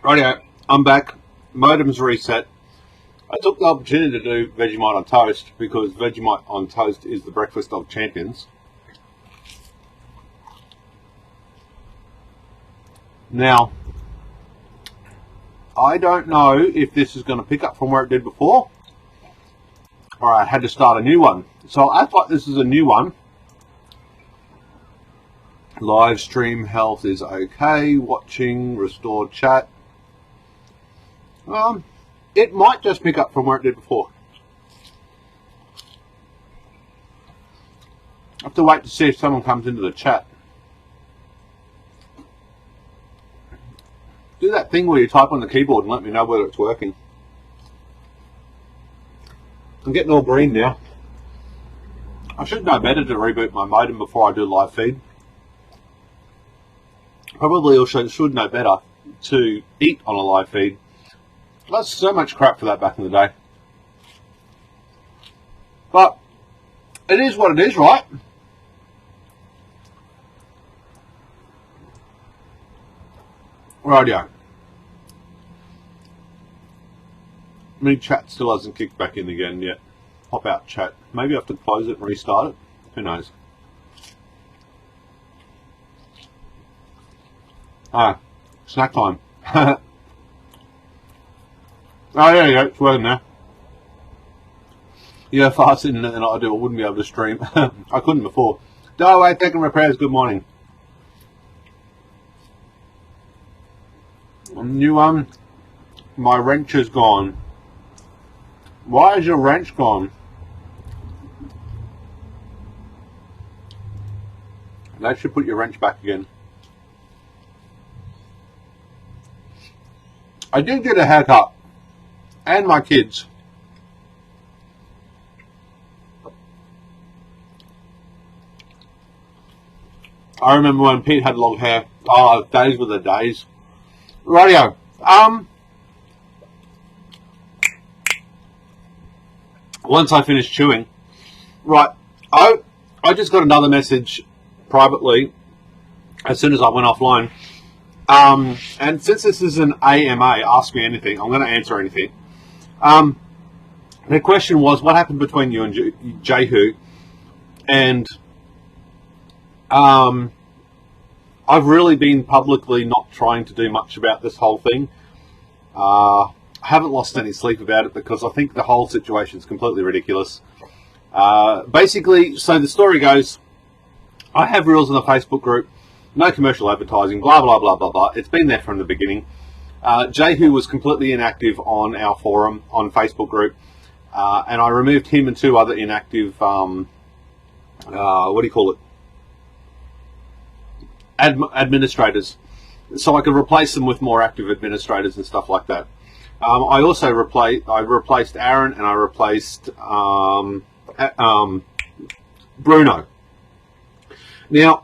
Rightio, I'm back. Modem's reset. I took the opportunity to do Vegemite on toast because Vegemite on toast is the breakfast of champions. Now, I don't know if this is going to pick up from where it did before, or I had to start a new one. So I thought this is a new one. Livestream health is okay. Watching, restore chat. It might just pick up from where it did before. I have to wait to see if someone comes into the chat. Do that thing where you type on the keyboard and let me know whether it's working. I'm getting all green now. I should know better to reboot my modem before I do live feed. Probably also should know better to eat on a live feed. That's so much crap for that back in the day. But it is what it is, right? Rightio. Me chat still hasn't kicked back in again yet. Pop out chat. Maybe I have to close it and restart it. Who knows? Ah, snack time. Oh, there you go. It's working now. Yeah, faster internet than I do. I wouldn't be able to stream. I couldn't before. No way, taking repairs. Good morning. New one. My wrench is gone. Why is your wrench gone? They should put your wrench back again. I did get a haircut. And my kids. I remember when Pete had long hair. Oh, days were the days. Rightio. Once I finished chewing, right, I just got another message privately as soon as I went offline. And since this is an AMA, Ask Me Anything, I'm going to answer anything. The question was, what happened between you and Jehu? And I've really been publicly not trying to do much about this whole thing. I haven't lost any sleep about it because I think the whole situation is completely ridiculous. Basically, so the story goes, I have rules in the Facebook group, no commercial advertising, blah, blah, blah, blah, blah. It's been there from the beginning. Jehu was completely inactive on our forum, on Facebook group, and I removed him and two other inactive, what do you call it, administrators, so I could replace them with more active administrators and stuff like that. I also replaced Aaron, and I replaced Bruno. Now,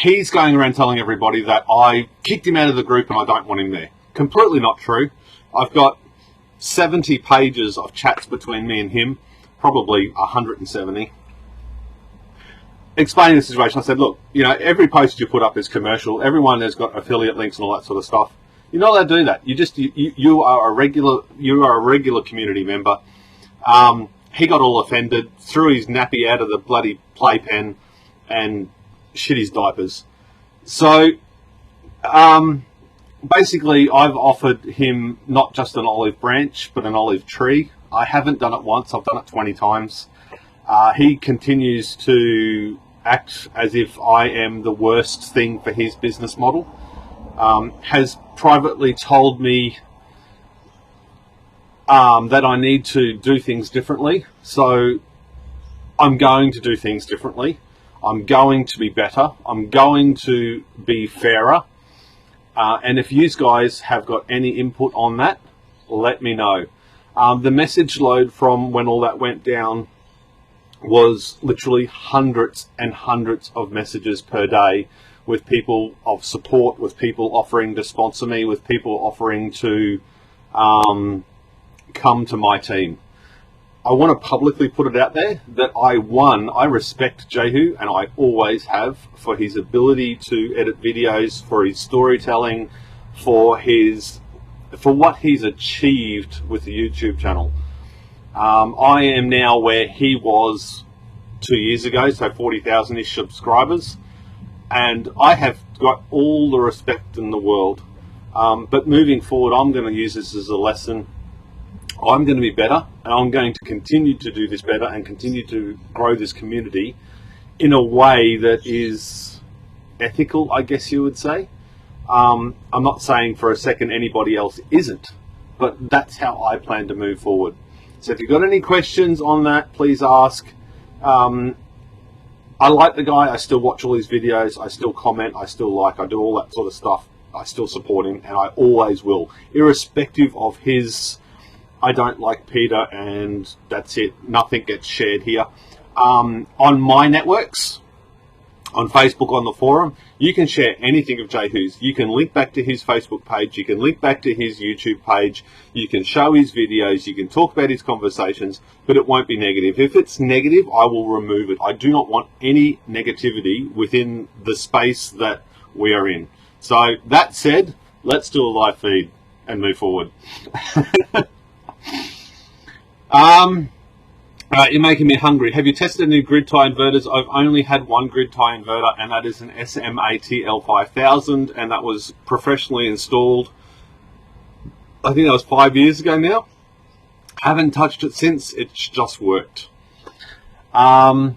he's going around telling everybody that I kicked him out of the group and I don't want him there. Completely not true. I've got 70 pages of chats between me and him, probably 170. Explaining the situation, I said, look, you know, every post you put up is commercial. Everyone has got affiliate links and all that sort of stuff. You're not allowed to do that. You are a regular community member. He got all offended, threw his nappy out of the bloody playpen, and shit his diapers. So basically I've offered him not just an olive branch but an olive tree. I haven't done it once, I've done it 20 times. He continues to act as if I am the worst thing for his business model. Has privately told me that I need to do things differently. So I'm going to do things differently. I'm going to be better. I'm going to be fairer. And if you guys have got any input on that, let me know. The message load from when all that went down was literally hundreds and hundreds of messages per day, with people of support, with people offering to sponsor me, with people offering to come to my team. I want to publicly put it out there that I respect Jehu, and I always have, for his ability to edit videos, for his storytelling, for what he's achieved with the YouTube channel. I am now where he was 2 years ago, so 40,000-ish subscribers, and I have got all the respect in the world. But moving forward, I'm going to use this as a lesson. I'm going to be better, and I'm going to continue to do this better and continue to grow this community in a way that is ethical, I guess you would say. I'm not saying for a second anybody else isn't, but that's how I plan to move forward. So if you've got any questions on that, please ask. I like the guy. I still watch all his videos. I still comment. I still like. I do all that sort of stuff. I still support him, and I always will, irrespective of his. I don't like Peter, and that's it. Nothing gets shared here. On my networks, on Facebook, on the forum, you can share anything of Jehu's. You can link back to his Facebook page. You can link back to his YouTube page. You can show his videos. You can talk about his conversations, but it won't be negative. If it's negative, I will remove it. I do not want any negativity within the space that we are in. So that said, let's do a live feed and move forward. You're making me hungry. Have you tested new grid tie inverters? I've only had one grid tie inverter, and that is an SMATL5000, and that was professionally installed. I think that was 5 years ago now. Haven't touched it since. It's just worked. I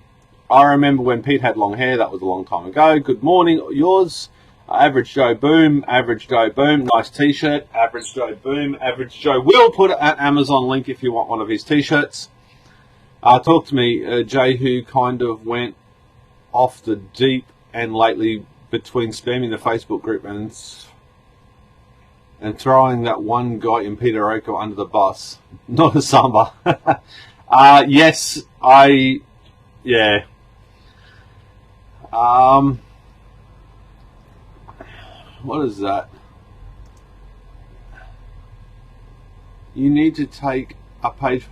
remember when Pete had long hair. That was a long time ago. Good morning. Yours. Average Joe Boom, Average Joe Boom, nice t-shirt. Average Joe Boom, Average Joe will put an Amazon link if you want one of his t-shirts. Talk to me. Jehu kind of went off the deep end lately between spamming the Facebook group and throwing that one guy in Peter Oko under the bus. Not a samba. Yes, yeah. What is that? You need to take a page.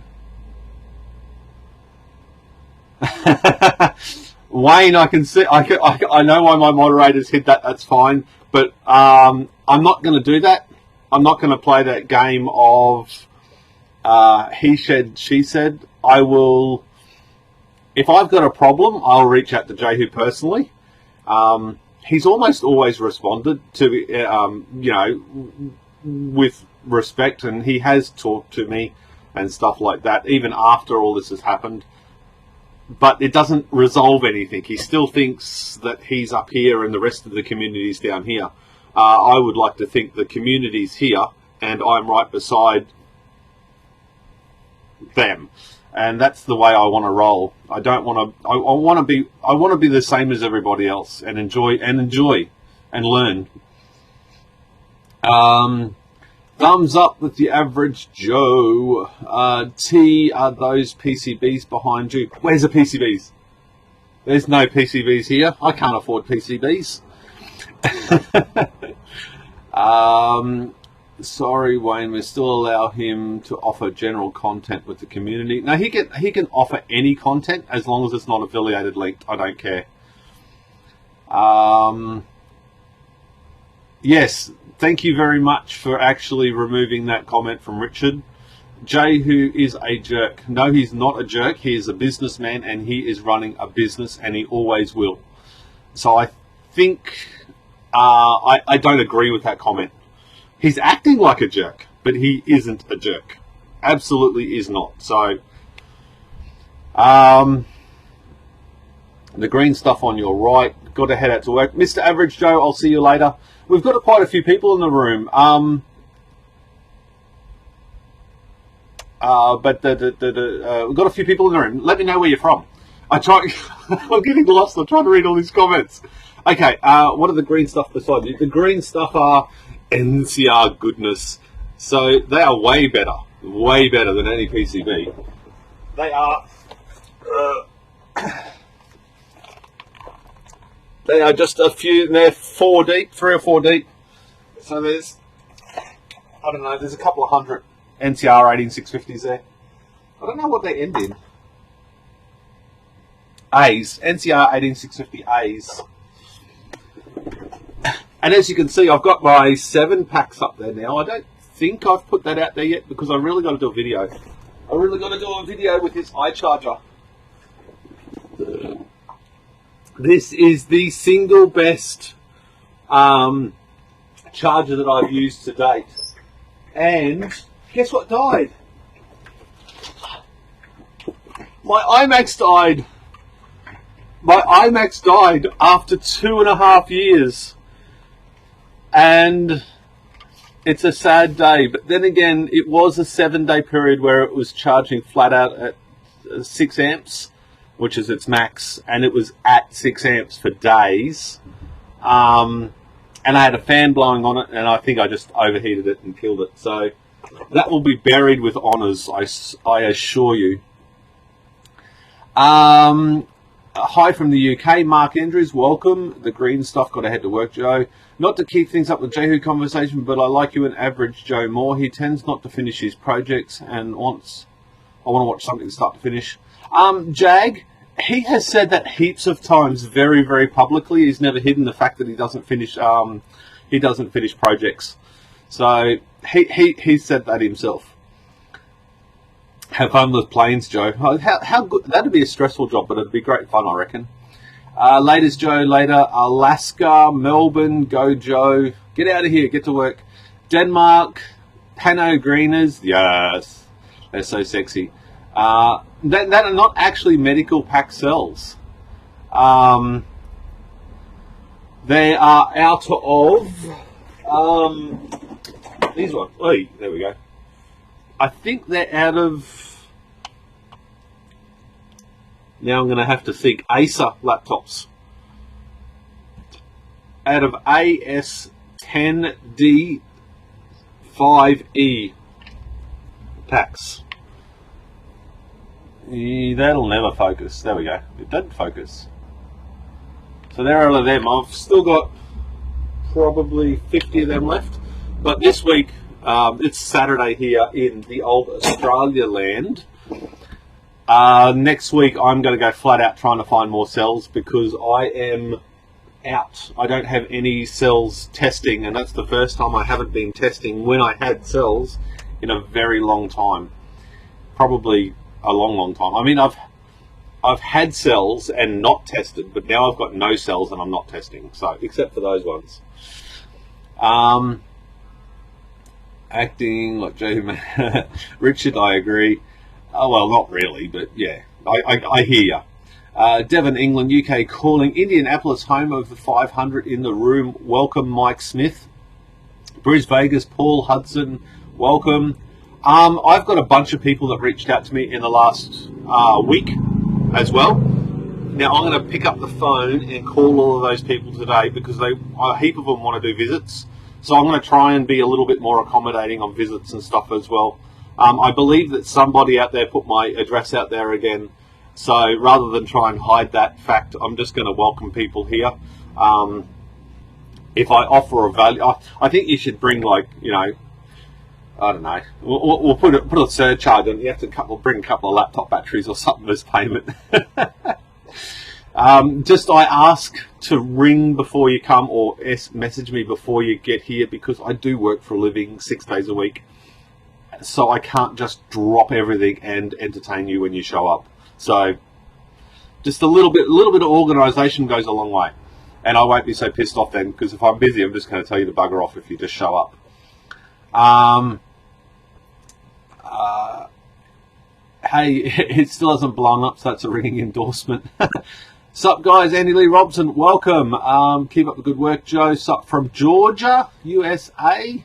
Wayne, I can see. I know why my moderators hit that. That's fine, but I'm not going to do that. I'm not going to play that game of he said, she said. I will. If I've got a problem, I'll reach out to Jehu personally. He's almost always responded to, with respect, and he has talked to me and stuff like that, even after all this has happened. But it doesn't resolve anything. He still thinks that he's up here and the rest of the community's down here. I would like to think the community's here and I'm right beside them. And that's the way I want to roll. I don't want to. I want to be the same as everybody else and enjoy and learn. Thumbs up with the Average Joe. T, are those PCBs behind you? Where's the PCBs? There's no PCBs here. I can't afford PCBs. Sorry, Wayne, we still allow him to offer general content with the community. No, he can offer any content as long as it's not affiliated linked. I don't care. Yes, thank you very much for actually removing that comment from Richard. Jehu is a jerk. No, he's not a jerk. He is a businessman and he is running a business and he always will. So I think I don't agree with that comment. He's acting like a jerk, but he isn't a jerk. Absolutely is not. So, the green stuff on your right. Got to head out to work. Mr. Average Joe, I'll see you later. We've got quite a few people in the room. But we've got a few people in the room. Let me know where you're from. I'm getting lost. I'm trying to read all these comments. Okay, what are the green stuff beside you? The green stuff are NCR goodness. So they are way better than any PCB. They are they are just a few, they're 4 deep, 3 or 4 deep. So there's, I don't know, there's a couple of hundred NCR 18650s there. I don't know what they end in. A's, NCR 18650 A's. And as you can see, I've got my 7 packs up there now. I don't think I've put that out there yet because I really got to do a video. I really got to do a video with this iCharger. This is the single best charger that I've used to date. And guess what died? My iMax died. My iMax died after 2.5 years. And it's a sad day. But then again, it was a 7-day period where it was charging flat out at 6 amps, which is its max. And it was at 6 amps for days. And I had a fan blowing on it, and I think I just overheated it and killed it. So that will be buried with honours, I assure you. Hi from the UK, Mark Andrews, welcome. The green stuff, got to head to work, Joe. Not to keep things up with Jehu conversation, but I like you and average Joe more. He tends not to finish his projects and I want to watch something start to finish. Jag, he has said that heaps of times, very, very publicly. He's never hidden the fact that he doesn't finish projects. So he said that himself. Have fun with planes, Joe. How good? That'd be a stressful job, but it'd be great fun, I reckon. Latest Joe, later. Alaska, Melbourne, go Joe. Get out of here, get to work. Denmark, Pano Greeners, yes, they're so sexy. That are not actually medical pack cells. They are out of these ones. Oh, there we go. I think they're out of, now I'm going to have to think, Acer laptops. Out of AS10D5E packs. That'll never focus. There we go. It doesn't focus. So there are all of them. I've still got probably 50 of them left. But this week, it's Saturday here in the old Australia land. Next week I'm going to go flat out trying to find more cells because I am out. I don't have any cells testing, and that's the first time I haven't been testing when I had cells in a very long time. Probably a long time. I mean, I've had cells and not tested, but now I've got no cells and I'm not testing. So except for those ones. Acting like Jehu. Richard, I agree. Oh, well, not really, but yeah, I hear you. Devon, England, UK calling. Indianapolis, home of the 500 in the room. Welcome, Mike Smith. Bruce Vegas, Paul Hudson, welcome. I've got a bunch of people that reached out to me in the last week as well. Now, I'm going to pick up the phone and call all of those people today because a heap of them want to do visits. So I'm going to try and be a little bit more accommodating on visits and stuff as well. I believe that somebody out there put my address out there again. So rather than try and hide that fact, I'm just going to welcome people here. If I offer a value, I think you should bring, like, you know, I don't know. We'll put a surcharge on. You have to bring a couple of laptop batteries or something as payment. I ask to ring before you come or message me before you get here because I do work for a living 6 days a week. So I can't just drop everything and entertain you when you show up. So just a little bit of organisation goes a long way. And I won't be so pissed off then because if I'm busy, I'm just going to tell you to bugger off if you just show up. Hey, it still hasn't blown up, so that's a ringing endorsement. Sup guys, Andy Lee Robson, welcome. Keep up the good work, Joe. Sup from Georgia, USA.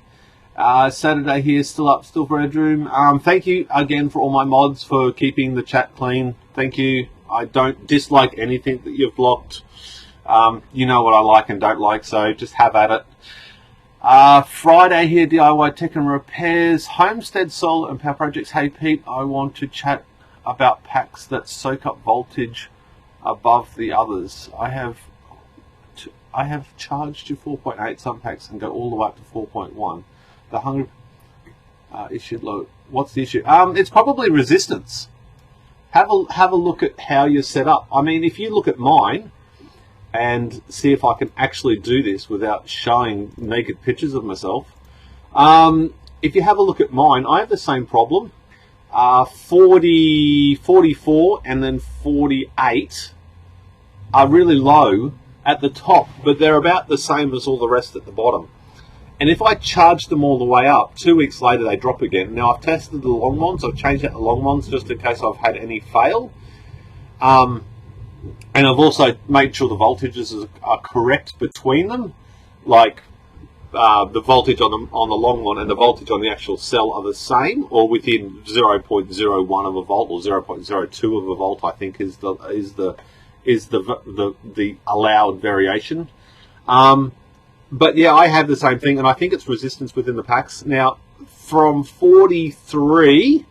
Saturday here, still up, still bedroom. Thank you again for all my mods for keeping the chat clean. Thank you. I don't dislike anything that you've blocked. You know what I like and don't like, so just have at it. Friday here, DIY Tech and Repairs, Homestead Solar and Power Projects. Hey Pete, I want to chat about packs that soak up voltage above the others. I have charged to 4.8 some packs and go all the way up to 4.1. The 100 issue low. What's the issue? It's probably resistance. Have a look at how you're set up. I mean, if you look at mine, and see if I can actually do this without showing naked pictures of myself. If you have a look at mine, I have the same problem. 40, 44 and then 48 are really low at the top, but they're about the same as all the rest at the bottom. And if I charge them all the way up, 2 weeks later they drop again. Now I've tested the long ones, I've changed out the long ones just in case I've had any fail. And I've also made sure the voltages are correct between them, like the voltage on the long one and the voltage on the actual cell are the same, or within 0.01 of a volt or 0.02 of a volt, I think is the allowed variation. But yeah, I have the same thing, and I think it's resistance within the packs. Now, from 43,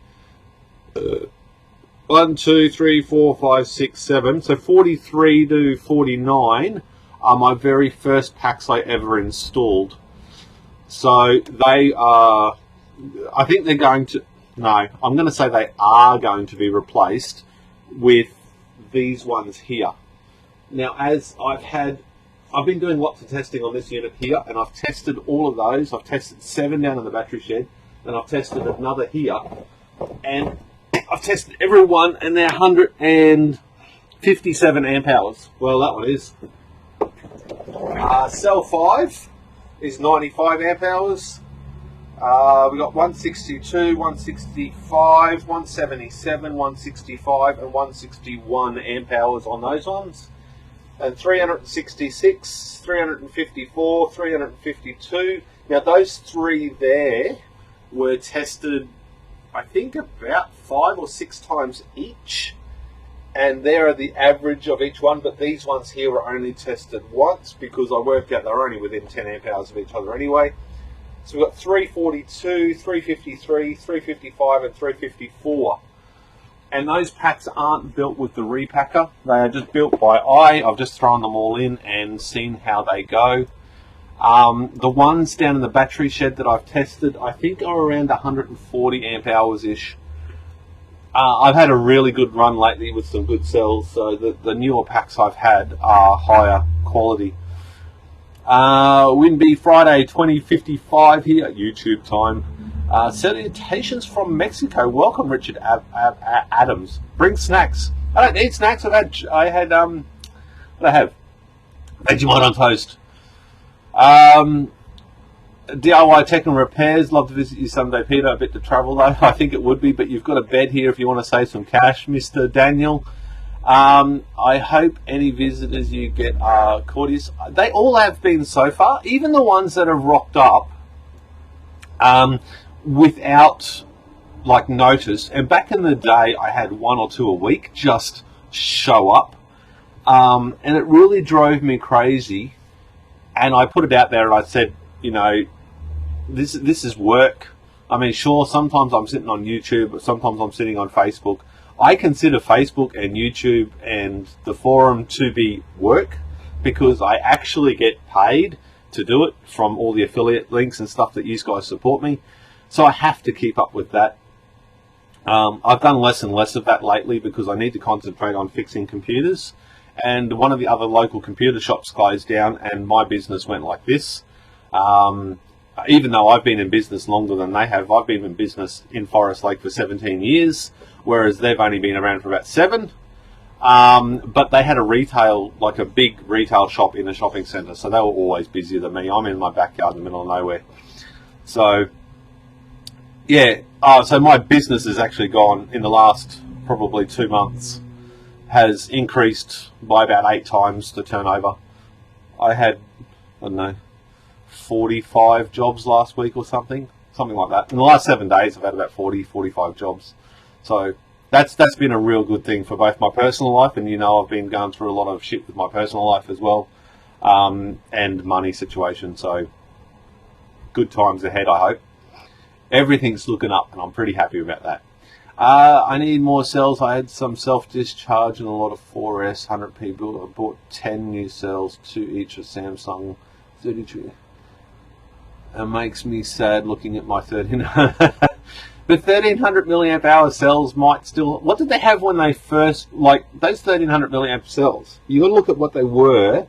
1, 2, 3, 4, 5, 6, 7, so 43 to 49 are my very first packs I ever installed. So they are, I think they're going to, no, I'm going to say they are going to be replaced with these ones here. Now, as I've been doing lots of testing on this unit here, and I've tested all of those. I've tested 7 down in the battery shed, and I've tested another here, and I've tested every one, and they're 157 amp hours. Well, that one is. Cell 5 is 95 amp hours. We've got 162, 165, 177, 165, and 161 amp hours on those ones. And 366, 354, 352. Now those three there were tested, I think, about 5 or 6 times each. And there are the average of each one, but these ones here were only tested once because I worked out they're only within 10 amp hours of each other anyway. So we've got 342, 353, 355, and 354. And those packs aren't built with the Repackr. They are just built by eye. I've just thrown them all in and seen how they go. The ones down in the battery shed that I've tested, I think are around 140 amp hours-ish. I've had a really good run lately with some good cells, so the newer packs I've had are higher quality. Winby Friday 2055 here at YouTube time. Salutations from Mexico. Welcome, Richard Adams. Bring snacks. I don't need snacks. I had what did I have? Vegemite on toast. DIY Tech and Repairs. Love to visit you someday, Peter. A bit to travel though. I think it would be, but you've got a bed here if you want to save some cash, Mr. Daniel. I hope any visitors you get are courteous. They all have been so far, even the ones that have rocked up without like notice. And back in the day, I had 1 or 2 a week just show up, and it really drove me crazy. And I put it out there and I said, you know, this is work. I mean, sure, sometimes I'm sitting on YouTube, but sometimes I'm sitting on Facebook. I consider Facebook and YouTube and the forum to be work because I actually get paid to do it from all the affiliate links and stuff that you guys support me. So I have to keep up with that. I've done less and less of that lately because I need to concentrate on fixing computers. And one of the other local computer shops closed down and my business went like this. Even though I've been in business longer than they have, I've been in business in Forest Lake for 17 years, whereas they've only been around for about 7. But they had a retail, like a big retail shop in a shopping centre, so they were always busier than me. I'm in my backyard in the middle of nowhere. So, yeah, so my business has actually gone, in the last probably 2 months, has increased by about 8 times the turnover. I had, I don't know, 45 jobs last week or something like that. In the last 7 days, I've had about 45 jobs. So that's been a real good thing for both my personal life, and you know I've been going through a lot of shit with my personal life as well, and money situation. So good times ahead, I hope. Everything's looking up, and I'm pretty happy about that. I need more cells. I had some self-discharge and a lot of 4S 100p build. I bought 10 new cells, 2 each of Samsung 32. It makes me sad looking at my 1300. The 1300 milliamp hour cells might still. What did they have when they first, like those 1300 milliamp cells? You got to look at what they were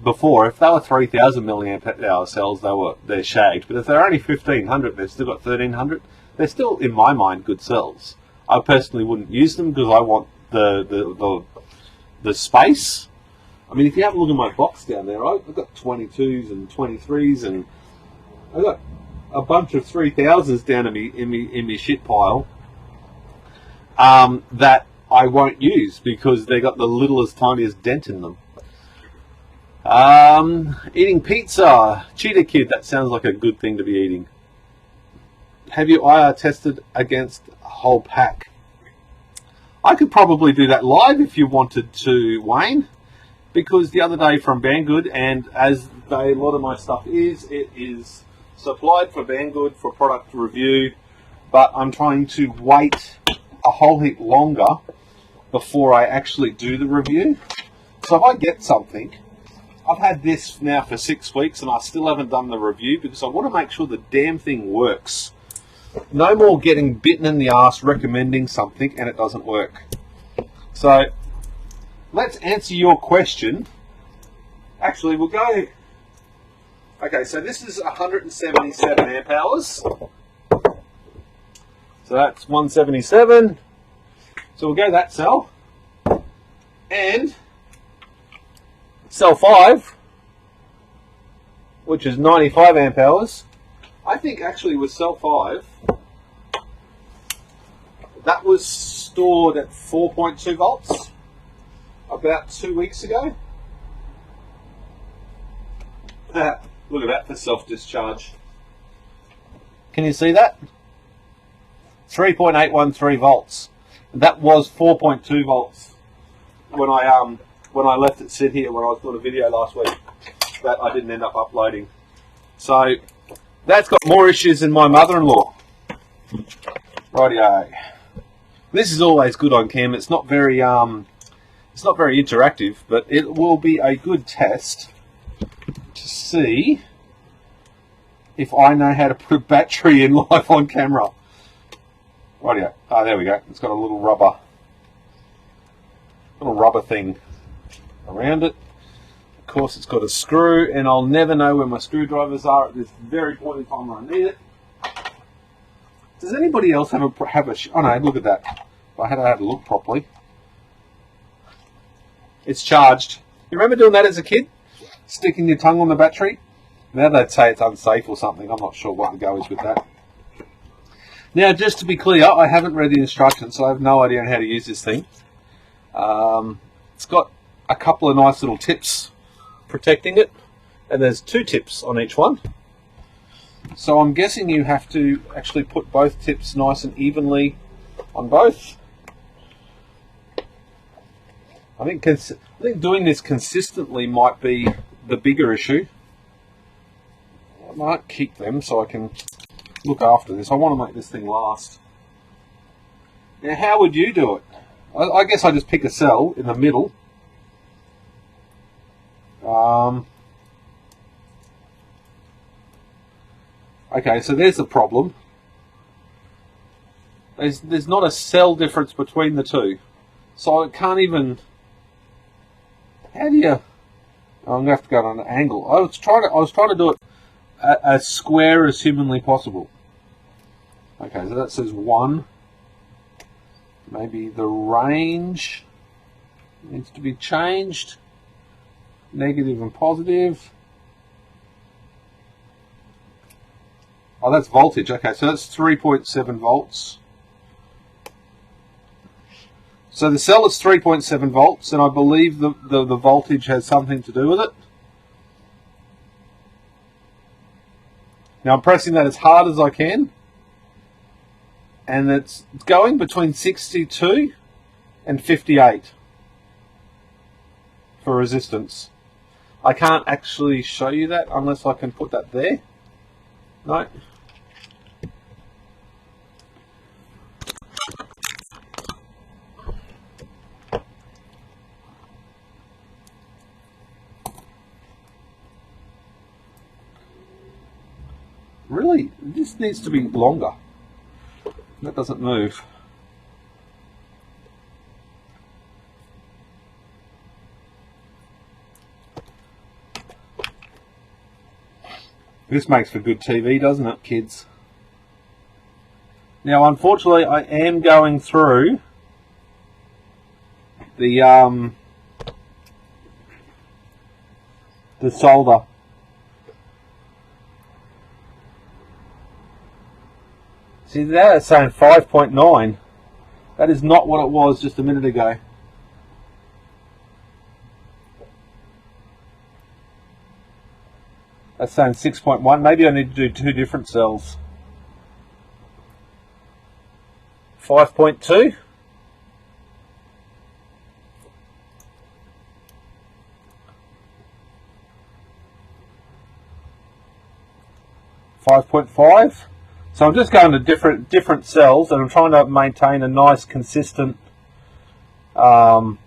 before, if they were 3000 milliamp hour cells, they're shagged. But if they're only 1500, they've still got 1300. They're still, in my mind, good cells. I personally wouldn't use them because I want the space. I mean, if you have a look at my box down there, I've got 22s and 23s, and I've got a bunch of 3000s down in me shit pile that I won't use because they got the littlest, tiniest dent in them. Eating pizza. Cheetah Kid, that sounds like a good thing to be eating. Have you IR tested against a whole pack? I could probably do that live if you wanted to, Wayne, because the other day from Banggood, and as a lot of my stuff is, it is supplied for Banggood for product review, but I'm trying to wait a whole heap longer before I actually do the review. So if I get something, I've had this now for 6 weeks and I still haven't done the review because I want to make sure the damn thing works. No more getting bitten in the ass recommending something and it doesn't work. So let's answer your question. Actually, we'll go. Okay, so this is 177 amp hours. So that's 177. So we'll go that cell. And cell 5, which is 95 amp hours. I think actually with cell 5, that was stored at 4.2 volts about 2 weeks ago. Look at that for self-discharge. Can you see that? 3.813 volts. That was 4.2 volts when I left it sit here when I was doing a video last week that I didn't end up uploading. So that's got more issues than my mother-in-law. Rightio. This is always good on cam. It's not very interactive, but it will be a good test to see if I know how to put a battery in live on camera. Rightio. Ah, there we go. It's got a little rubber thing around it. Of course, it's got a screw, and I'll never know where my screwdrivers are at this very point in time when I need it. Does anybody else have a? Oh no! Look at that. If I had a look properly, it's charged. You remember doing that as a kid? Sticking your tongue on the battery? Now they'd say it's unsafe or something. I'm not sure what the go is with that. Now, just to be clear, I haven't read the instructions, so I have no idea on how to use this thing. It's got a couple of nice little tips protecting it, and there's 2 tips on each one. So I'm guessing you have to actually put both tips nice and evenly on both. I think doing this consistently might be the bigger issue. I might keep them so I can look after this. I want to make this thing last. Now, how would you do it? I guess I just pick a cell in the middle. Okay, so there's the problem. There's not a cell difference between the two, so it can't even. How do you? I'm gonna have to go on an angle. I was trying to do it as square as humanly possible. Okay, so that says 1. Maybe the range needs to be changed. Negative and positive. Oh, that's voltage. Okay, so that's 3.7 volts. So the cell is 3.7 volts, and I believe the voltage has something to do with it. Now I'm pressing that as hard as I can, and it's going between 62 and 58 for resistance. I can't actually show you that unless I can put that there. No. Really? This needs to be longer. That doesn't move. This makes for good TV, doesn't it, kids? Now, unfortunately, I am going through the solder. See, that's saying 5.9. That is not what it was just a minute ago. That's saying 6.1. Maybe I need to do two different cells. 5.2. .5. So I'm just going to different cells, and I'm trying to maintain a nice consistent 5.8.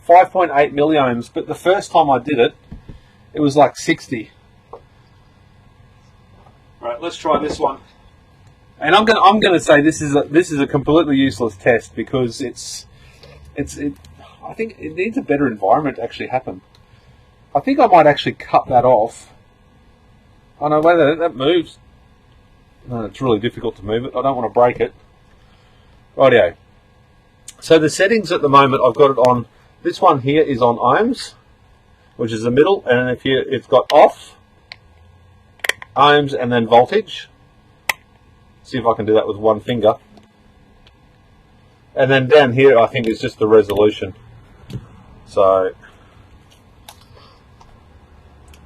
5.8 milliohms, but the first time I did it, it was like 60. Right, let's try this one. And I'm gonna say this is a completely useless test because I think it needs a better environment to actually happen. I think I might actually cut that off. Oh no, wait, that moves. No, it's really difficult to move it. I don't want to break it. Rightio. So the settings at the moment, I've got it on. This one here is on ohms, which is the middle, and if it's got off, ohms, and then voltage. See if I can do that with one finger. And then down here, I think is just the resolution. So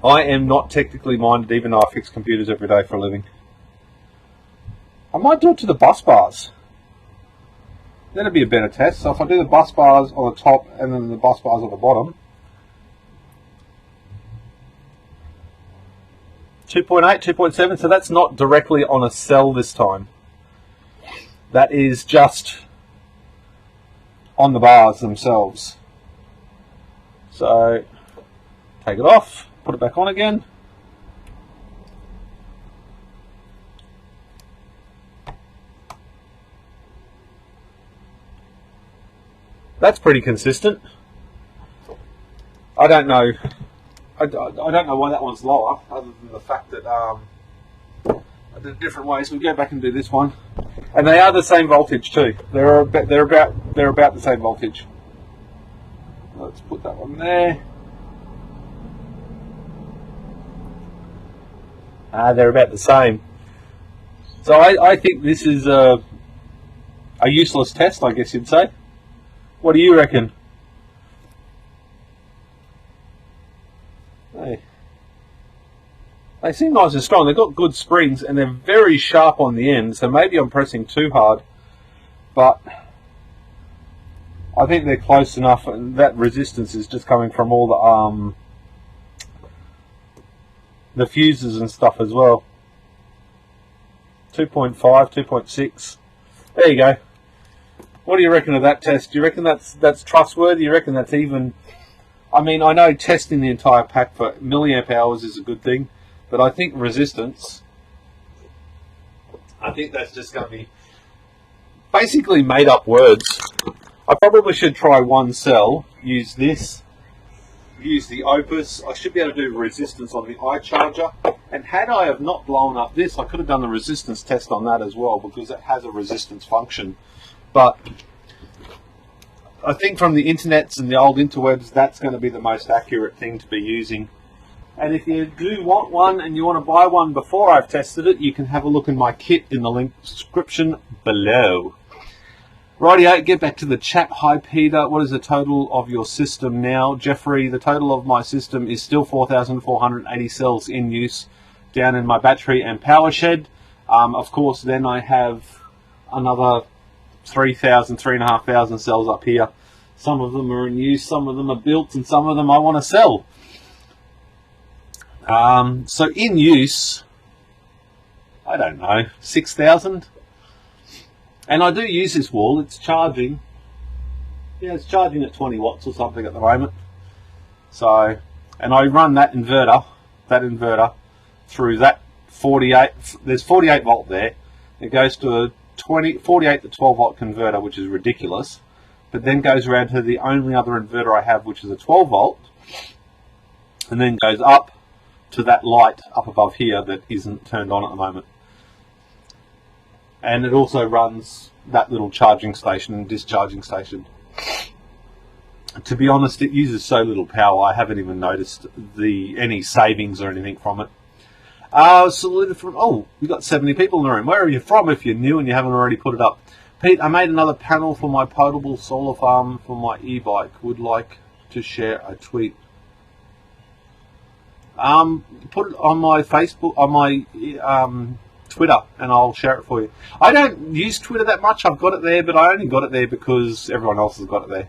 I am not technically minded, even though I fix computers every day for a living. I might do it to the bus bars. That'd be a better test. So if I do the bus bars on the top and then the bus bars on the bottom. 2.8, 2.7, so that's not directly on a cell this time. That is just on the bars themselves. So take it off. Put it back on again. That's pretty consistent. I don't know. I don't know why that one's lower, other than the fact that I did different ways. We go back and do this one, and they are the same voltage too. They're about the same voltage. Let's put that one there. They're about the same. So I think this is a useless test, I guess you'd say. What do you reckon? They seem nice and strong. They've got good springs and they're very sharp on the end, so maybe I'm pressing too hard, but I think they're close enough, and that resistance is just coming from all the fuses and stuff as well. 2.5, 2.6. There you go. What do you reckon of that test? Do you reckon that's trustworthy? Do you reckon that's even? I mean, I know testing the entire pack for milliamp hours is a good thing, but I think resistance, I think that's just going to be basically made up words. I probably should try one cell, use this, use the Opus. I should be able to do resistance on the iCharger. And had I have not blown up this, I could have done the resistance test on that as well, because it has a resistance function. But I think from the internets and the old interwebs, that's going to be the most accurate thing to be using. And if you do want one and you want to buy one before I've tested it, you can have a look in my kit in the link description below. Rightio, get back to the chat. Hi Peter, what is the total of your system now? Jeffrey, the total of my system is still 4,480 cells in use down in my battery and power shed. Of course, then I have another 3,500 cells up here. Some of them are in use, some of them are built, and some of them I want to sell. So in use, I don't know, 6,000. And I do use this wall. It's charging. Yeah, it's charging at 20 watts or something at the moment. So, and I run that inverter through that 48. There's 48 volt there. It goes to a 48 to 12 volt converter, which is ridiculous. but then goes around to the only other inverter I have, which is a 12 volt, and then goes up to that light up above here that isn't turned on at the moment. And it also runs that little charging station and discharging station. To be honest, it uses so little power, I haven't even noticed any savings or anything from it. Saluted from, oh, we've got 70 people in the room. Where are you from if you're new and you haven't already put it up? Pete, I made another panel for my potable solar farm for my e-bike. Would like to share a tweet. Put it on my Facebook, on my Twitter, and I'll share it for you. I don't use Twitter that much. I've got it there, but I only got it there because everyone else has got it there.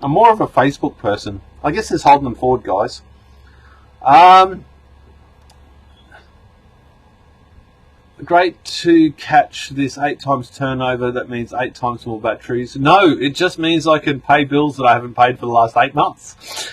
I'm more of a Facebook person. I guess it's holding them forward, guys. Great to catch this 8 times turnover. That means 8 times more batteries. No, it just means I can pay bills that I haven't paid for the last 8 months.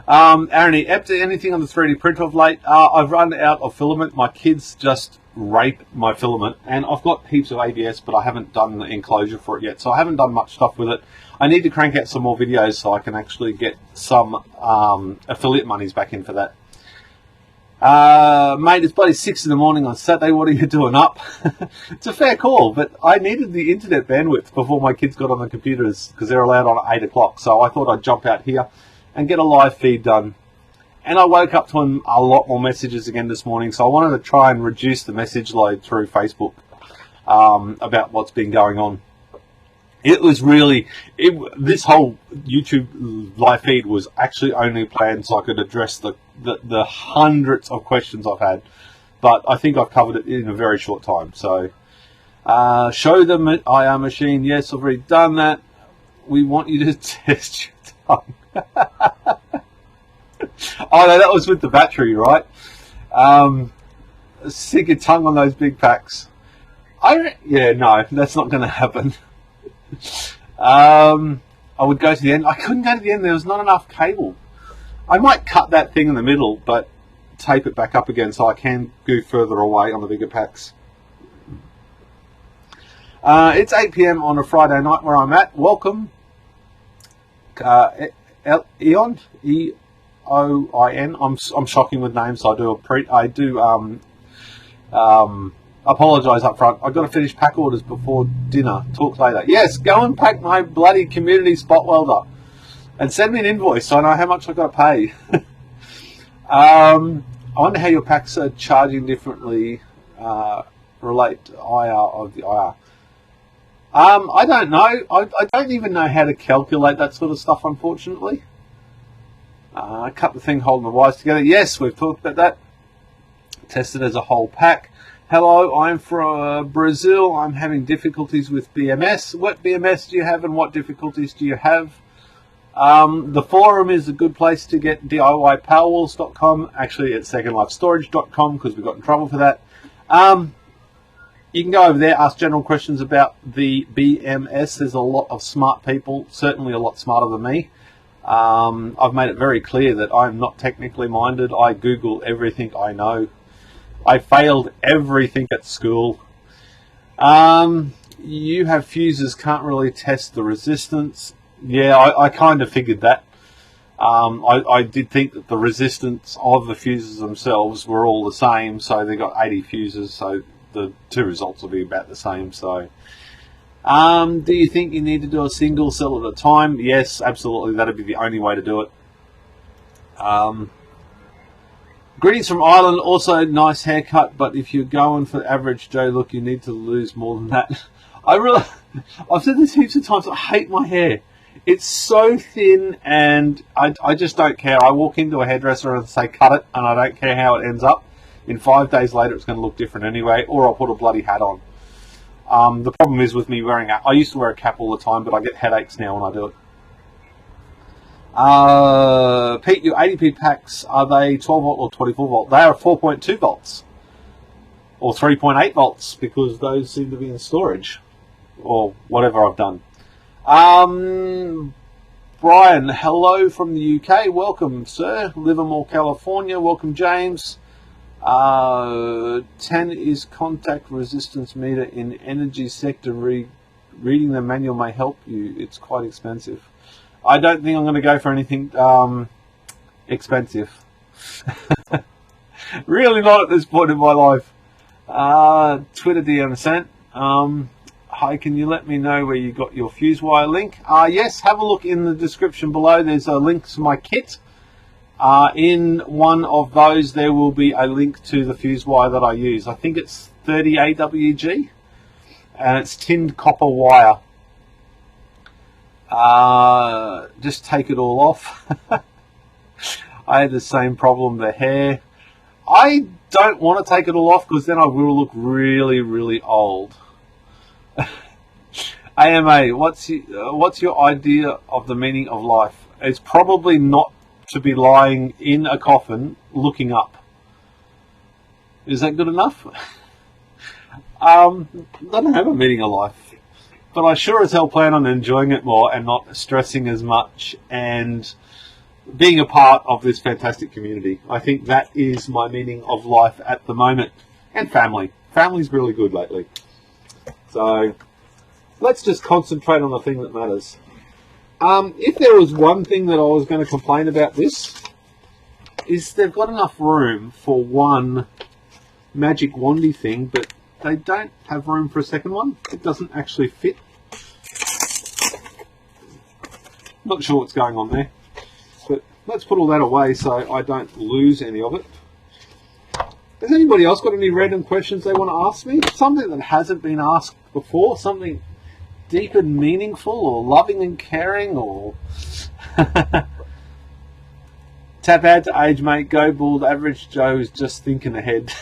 Aaron, anything on the 3D printer of late? I've run out of filament. My kids just rape my filament, and I've got heaps of ABS, but I haven't done the enclosure for it yet, so I haven't done much stuff with it. I need to crank out some more videos so I can actually get some affiliate monies back in for that. Mate, it's bloody 6 in the morning on Saturday. What are you doing up? It's a fair call, but I needed the internet bandwidth before my kids got on the computers because they're allowed on at 8 o'clock, so I thought I'd jump out here and get a live feed done. And I woke up to a lot more messages again this morning, so I wanted to try and reduce the message load through Facebook about what's been going on. It was really, this whole YouTube live feed was actually only planned so I could address the hundreds of questions I've had, but I think I've covered it in a very short time. So, show them IR machine. Yes, I've already done that. We want you to test your tongue. Oh no, that was with the battery, right? Stick your tongue on those big packs. Yeah, no, that's not going to happen. I would go to the end. I couldn't go to the end. There was not enough cable. I might cut that thing in the middle, but tape it back up again so I can go further away on the bigger packs. It's 8 PM on a Friday night where I'm at. Welcome. Eon, E-O-I-N. I'm shocking with names, so I do apologise up front. I've got to finish pack orders before dinner. Talk later. Yes, go and pack my bloody community spot welder and send me an invoice so I know how much I've got to pay. I wonder how your packs are charging differently. Relate to IR of the IR. I don't know. I don't even know how to calculate that sort of stuff, unfortunately. Cut the thing holding the wires together. Yes, we've talked about that. Tested as a whole pack. Hello, I'm from Brazil. I'm having difficulties with BMS. What BMS do you have and what difficulties do you have? The forum is a good place to get DIYPowerwalls.com. Actually, it's secondlifestorage.com because we got in trouble for that. You can go over there, ask general questions about the BMS. There's a lot of smart people, certainly a lot smarter than me. I've made it very clear that I'm not technically minded. I Google everything I know. I failed everything at school. You have fuses, can't really test the resistance. Yeah, I kind of figured that. I did think that the resistance of the fuses themselves were all the same, so they got 80 fuses, so the two results will be about the same. So, do you think you need to do a single cell at a time? Yes, absolutely. That'd be the only way to do it. Greetings from Ireland. Also, nice haircut, but if you're going for average Joe look, you need to lose more than that. I've said this heaps of times. I hate my hair. It's so thin, and I just don't care. I walk into a hairdresser and say cut it, and I don't care how it ends up. In 5 days later, it's going to look different anyway, or I'll put a bloody hat on. The problem is with me wearing I used to wear a cap all the time, but I get headaches now when I do it. Pete, your ADP packs, are they 12 volt or 24 volt? They are 4.2 volts or 3.8 volts because those seem to be in storage or whatever I've done. Brian, hello from the UK. Welcome, sir. Livermore, California. Welcome, James. 10 is contact resistance meter in energy sector Reading the manual may help you. It's quite expensive. I don't think I'm going to go for anything expensive. Really not at this point in my life. Twitter DM sent. Hi, can you let me know where you got your fuse wire link? Yes, have a look in the description below. There's a link to my kit. In one of those, there will be a link to the fuse wire that I use. I think it's 30 AWG, and it's tinned copper wire. Just take it all off. I had the same problem, the hair. I don't want to take it all off because then I will look really, really old. AMA, what's your idea of the meaning of life? It's probably not to be lying in a coffin looking up. Is that good enough? Doesn't have a meaning of life, but I sure as hell plan on enjoying it more and not stressing as much and being a part of this fantastic community. I think that is my meaning of life at the moment. And family. Family's really good lately. So let's just concentrate on the thing that matters. If there was one thing that I was going to complain about this, is they've got enough room for one magic wandy thing, but they don't have room for a second one. It doesn't actually fit. Not sure what's going on there. But let's put all that away so I don't lose any of it. Has anybody else got any random questions they want to ask me? Something that hasn't been asked before? Something deep and meaningful, or loving and caring, or... Tap out to age, mate. Go bald. Average Joe's just thinking ahead.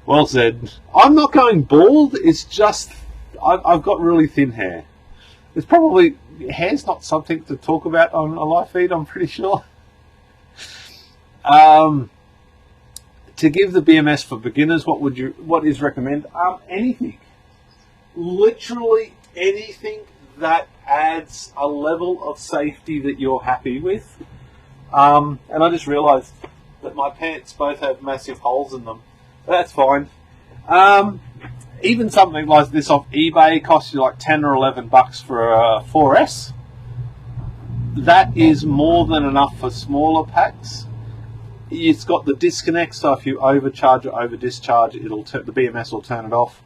Well said. I'm not going bald. It's just I've got really thin hair. It's probably... hair's not something to talk about on a live feed, I'm pretty sure. To give the BMS for beginners, what is recommend? Anything. Literally anything that adds a level of safety that you're happy with. And I just realised that my pants both have massive holes in them. That's fine. Even something like this off eBay costs you like 10 or 11 bucks for a 4S. That is more than enough for smaller packs. It's got the disconnect, so if you overcharge or over discharge, the BMS will turn it off,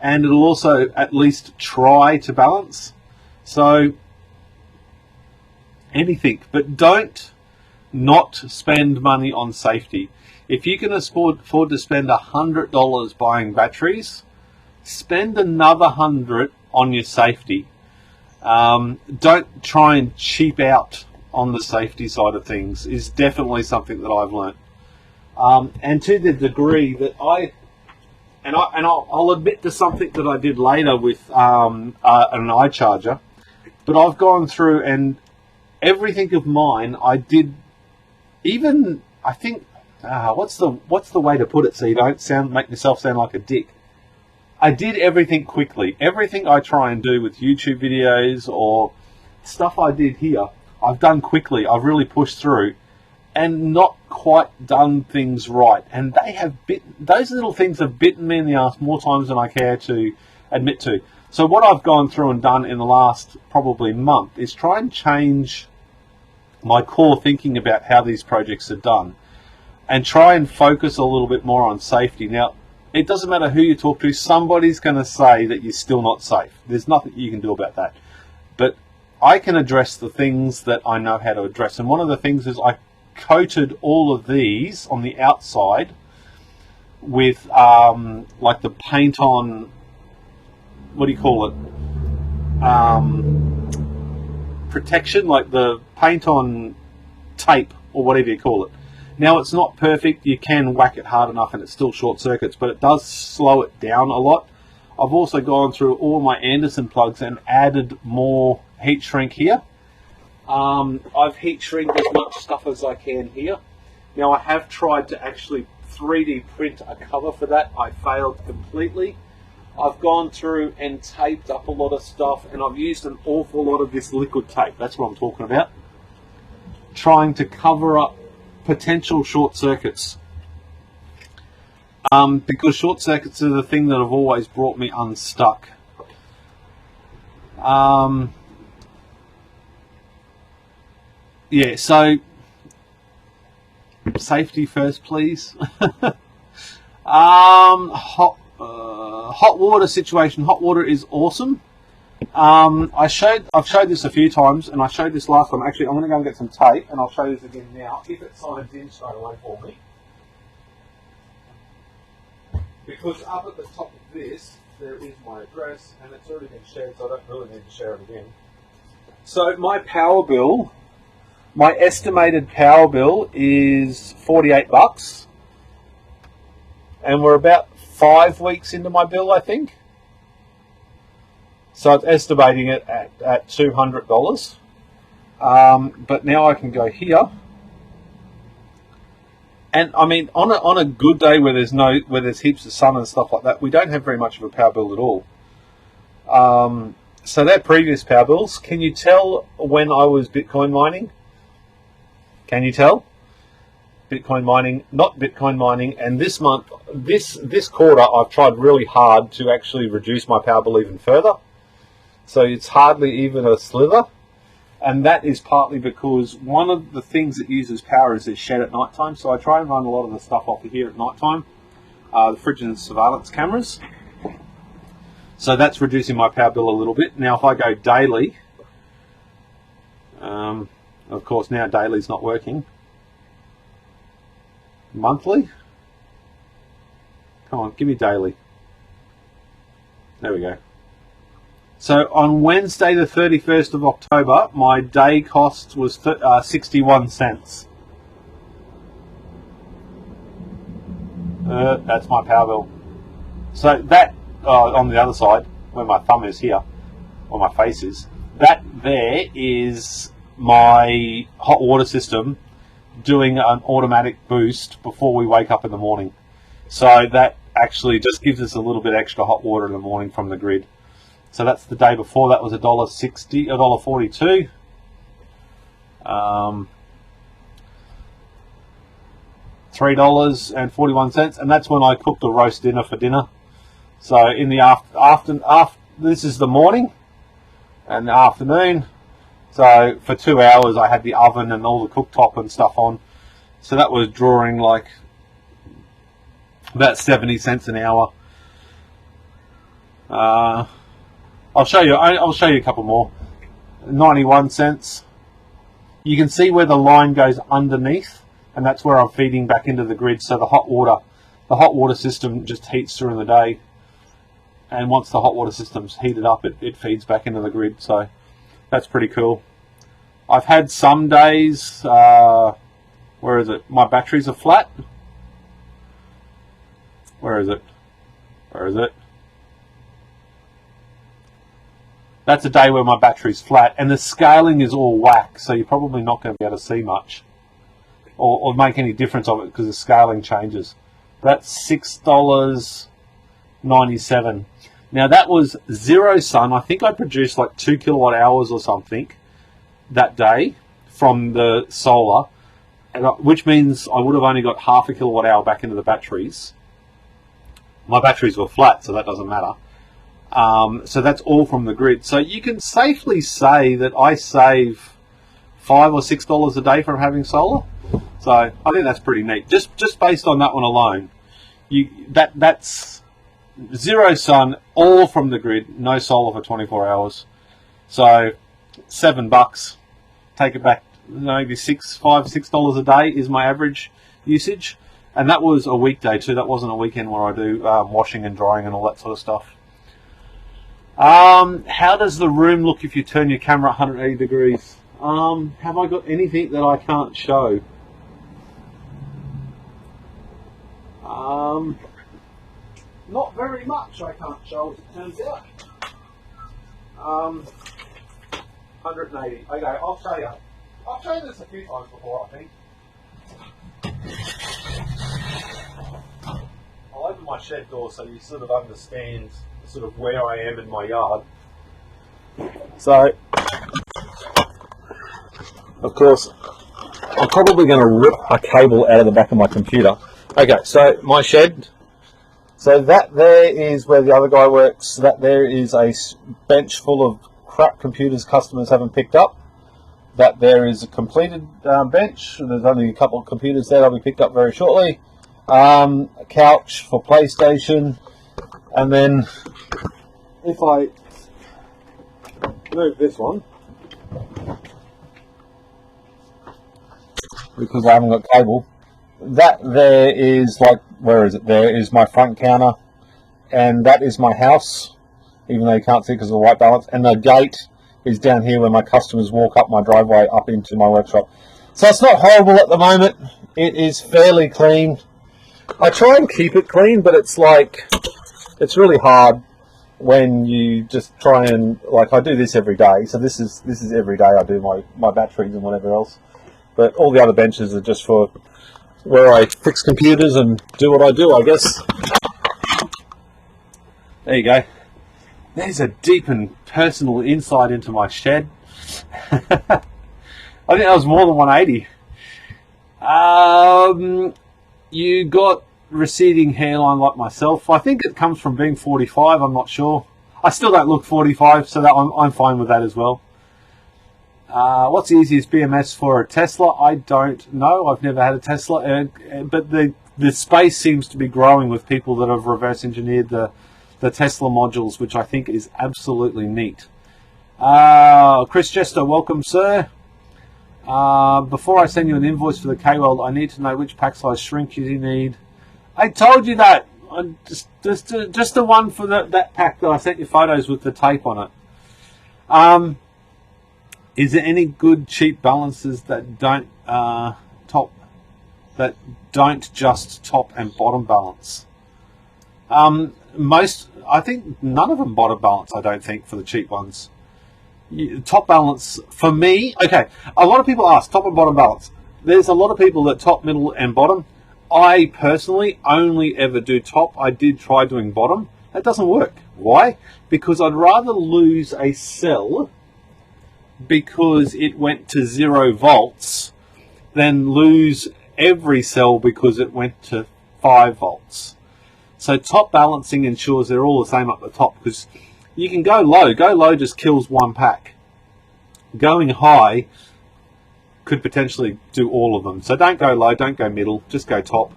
and it'll also at least try to balance. So anything, but don't not spend money on safety. If you can afford to spend $100 buying batteries, spend another $100 on your safety. Don't try and cheap out on the safety side of things. Is definitely something that I've learnt. And to the degree that I'll admit to something that I did later with an iCharger, but I've gone through and everything of mine I did. Even I think what's the way to put it so you don't make yourself sound like a dick. I did everything quickly. Everything I try and do with YouTube videos or stuff I did here, I've done quickly. I've really pushed through and not quite done things right. And those little things have bitten me in the ass more times than I care to admit to. So what I've gone through and done in the last probably month is try and change my core thinking about how these projects are done and try and focus a little bit more on safety. Now, it doesn't matter who you talk to, somebody's going to say that you're still not safe. There's nothing you can do about that. But I can address the things that I know how to address. And one of the things is I coated all of these on the outside with like the paint on, what do you call it? Protection, like the paint on tape or whatever you call it. Now, it's not perfect. You can whack it hard enough and it still short circuits, but it does slow it down a lot. I've also gone through all my Anderson plugs and added more heat shrink here. I've heat shrinked as much stuff as I can here. Now, I have tried to actually 3D print a cover for that. I failed completely. I've gone through and taped up a lot of stuff, and I've used an awful lot of this liquid tape. That's what I'm talking about. Trying to cover up potential short circuits. because short circuits are the thing that have always brought me unstuck. Yeah, so safety first, please. Hot water situation. Hot water is awesome. I've showed this a few times, and I showed this last time. Actually, I'm going to go and get some tape, and I'll show you this again now, if it signs in straight away for me. Because up at the top of this, there is my address, and it's already been shared, so I don't really need to share it again. So my power bill, my estimated power bill is $48, and we're about 5 weeks into my bill, I think. So it's estimating it at $200. But now I can go here. And I mean, on a good day where there's heaps of sun and stuff like that, we don't have very much of a power bill at all. So they're previous power bills. Can you tell when I was Bitcoin mining? Can you tell? Bitcoin mining, not Bitcoin mining. And this month, this quarter, I've tried really hard to actually reduce my power bill even further. So it's hardly even a slither. And that is partly because one of the things that uses power is it's shed at night time. So I try and run a lot of the stuff off of here at night time, the fridge and surveillance cameras. So that's reducing my power bill a little bit. Now if I go daily, of course now daily's not working. Monthly? Come on, give me daily. There we go. So on Wednesday the 31st of October, my day cost was 61 cents. That's my power bill. So that, on the other side, where my thumb is here, or my face is, that there is my hot water system doing an automatic boost before we wake up in the morning. So that actually just gives us a little bit extra hot water in the morning from the grid. So that's the day before. That was $1.60, $1.42. $3.41, and that's when I cooked a roast dinner for dinner. So in the after this is the morning and the afternoon. So for 2 hours I had the oven and all the cooktop and stuff on. So that was drawing like about 70 cents an hour. I'll show you a couple more. 91 cents. You can see where the line goes underneath, and that's where I'm feeding back into the grid. So the hot water system just heats during the day, and once the hot water system's heated up, it feeds back into the grid. So that's pretty cool. I've had some days, where is it? My batteries are flat. Where is it? Where is it? That's a day where my battery's flat, and the scaling is all whack, so you're probably not going to be able to see much or make any difference of it because the scaling changes. That's $6.97. Now that was zero sun. I think I produced like 2 kilowatt hours or something that day from the solar, which means I would have only got half a kilowatt hour back into the batteries. My batteries were flat, so that doesn't matter. So that's all from the grid. So you can safely say that I save $5 or $6 a day from having solar. So I think that's pretty neat. Just based on that one alone, that's zero sun, all from the grid, no solar for 24 hours. So $7, take it back, maybe $5, $6 a day is my average usage. And that was a weekday too. That wasn't a weekend where I do washing and drying and all that sort of stuff. How does the room look if you turn your camera 180 degrees? Have I got anything that I can't show? Not very much I can't show, as it turns out. 180. Okay, I'll show you. I've shown this a few times before, I think. I'll open my shed door so you sort of understand sort of where I am in my yard. So, of course, I'm probably going to rip a cable out of the back of my computer. Okay, so my shed, So that there is where the other guy works. That there is a bench full of crap computers customers haven't picked up. That there is a completed bench. There's only a couple of computers there that'll be picked up very shortly. A couch for PlayStation. And then if I move this one, because I haven't got cable, that there is like, where is it? There is my front counter, and that is my house, even though you can't see because of the white balance. And the gate is down here where my customers walk up my driveway up into my workshop. So it's not horrible at the moment. It is fairly clean. I try and keep it clean, but it's like, it's really hard when you just try and, like, I do this every day. So this is every day I do my batteries and whatever else. But all the other benches are just for where I fix computers and do what I do, I guess. There you go. There's a deep and personal insight into my shed. I think that was more than 180. You got receding hairline like myself. I think it comes from being 45. I'm not sure. I still don't look 45, so that I'm fine with that as well. What's the easiest BMS for a Tesla? I don't know. I've never had a Tesla, but the space seems to be growing with people that have reverse engineered the Tesla modules, which I think is absolutely neat. Chris Jester, welcome, sir. Before I send you an invoice for the K-Weld, I need to know which pack size shrink you need. I told you that. Just the one for that pack that I sent you photos with the tape on it. Is there any good cheap balances that don't just top and bottom balance? I think none of them bottom balance. I don't think for the cheap ones. Top balance for me. Okay, a lot of people ask top and bottom balance. There's a lot of people that top, middle, and bottom. I personally only ever do top. I did try doing bottom. That doesn't work. Why? Because I'd rather lose a cell because it went to 0 volts than lose every cell because it went to 5 volts. So top balancing ensures they're all the same up the top, because you can go low. Go low just kills one pack. Going high could potentially do all of them. So don't go low, don't go middle, just go top.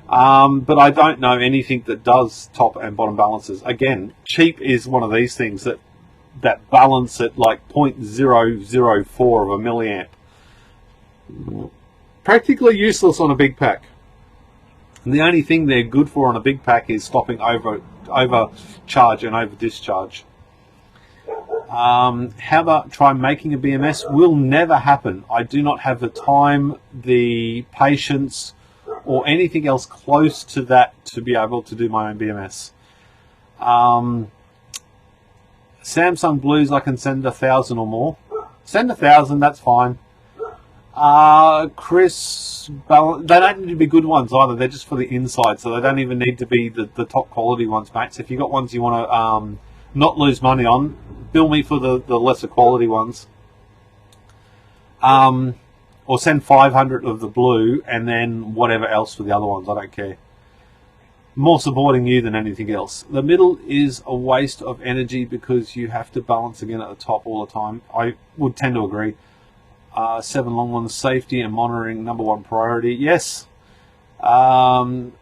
But I don't know anything that does top and bottom balances. Again, cheap is one of these things that balance at like 0.004 of a milliamp. Practically useless on a big pack. And the only thing they're good for on a big pack is stopping overcharge and over discharge. How about try making a BMS? Will never happen. I do not have the time, the patience, or anything else close to that to be able to do my own BMS. Samsung Blues, I can send 1,000 or more. Send 1,000, that's fine. Chris, they don't need to be good ones either. They're just for the inside, so they don't even need to be the top quality ones, mate. So if you've got ones you want to not lose money on, bill me for the lesser quality ones. Or send 500 of the blue and then whatever else for the other ones. I don't care. More supporting you than anything else. The middle is a waste of energy because you have to balance again at the top all the time. I would tend to agree. 7 long ones, safety and monitoring, #1 priority. Yes. Duran,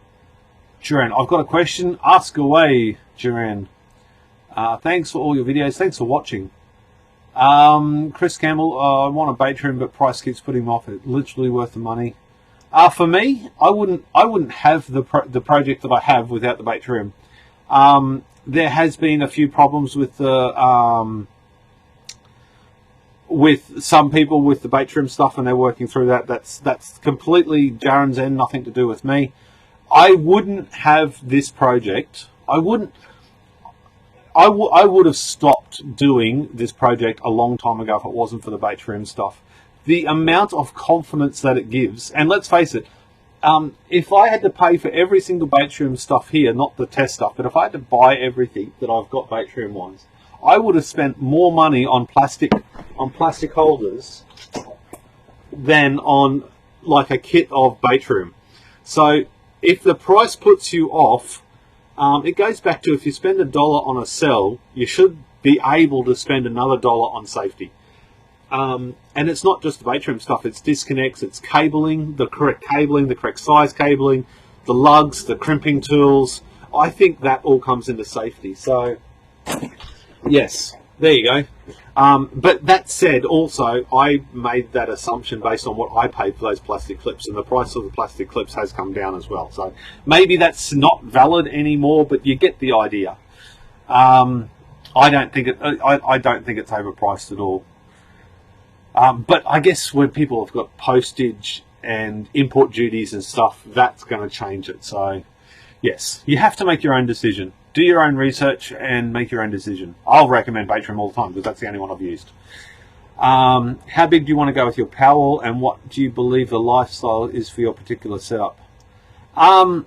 I've got a question. Ask away, Duran. Thanks for all your videos. Thanks for watching. Chris Campbell, I want a Battery, but price keeps putting me off. It's literally worth the money. For me, I wouldn't have the project that I have without the Battery. There has been a few problems with the with some people with the Battery stuff, and they're working through that. That's completely Jaren's end, nothing to do with me. I wouldn't have this project. I would have stopped doing this project a long time ago if it wasn't for the Battery stuff. The amount of confidence that it gives, and let's face it, if I had to pay for every single Battery stuff here, not the test stuff, but if I had to buy everything that I've got Battery ones, I would have spent more money on plastic holders than on like a kit of Battery. So if the price puts you off, It goes back to, if you spend $1 on a cell, you should be able to spend another $1 on safety. And it's not just the Battery stuff, it's disconnects, it's cabling, the correct size cabling, the lugs, the crimping tools. I think that all comes into safety. So, yes, there you go. But that said, also, I made that assumption based on what I paid for those plastic clips, and the price of the plastic clips has come down as well. So maybe that's not valid anymore, but you get the idea. I don't think it's overpriced at all. But I guess when people have got postage and import duties and stuff, that's going to change it. So yes, you have to make your own decision. Do your own research and make your own decision. I'll recommend Battery all the time because that's the only one I've used. How big do you want to go with your Powerwall, and what do you believe the lifestyle is for your particular setup? How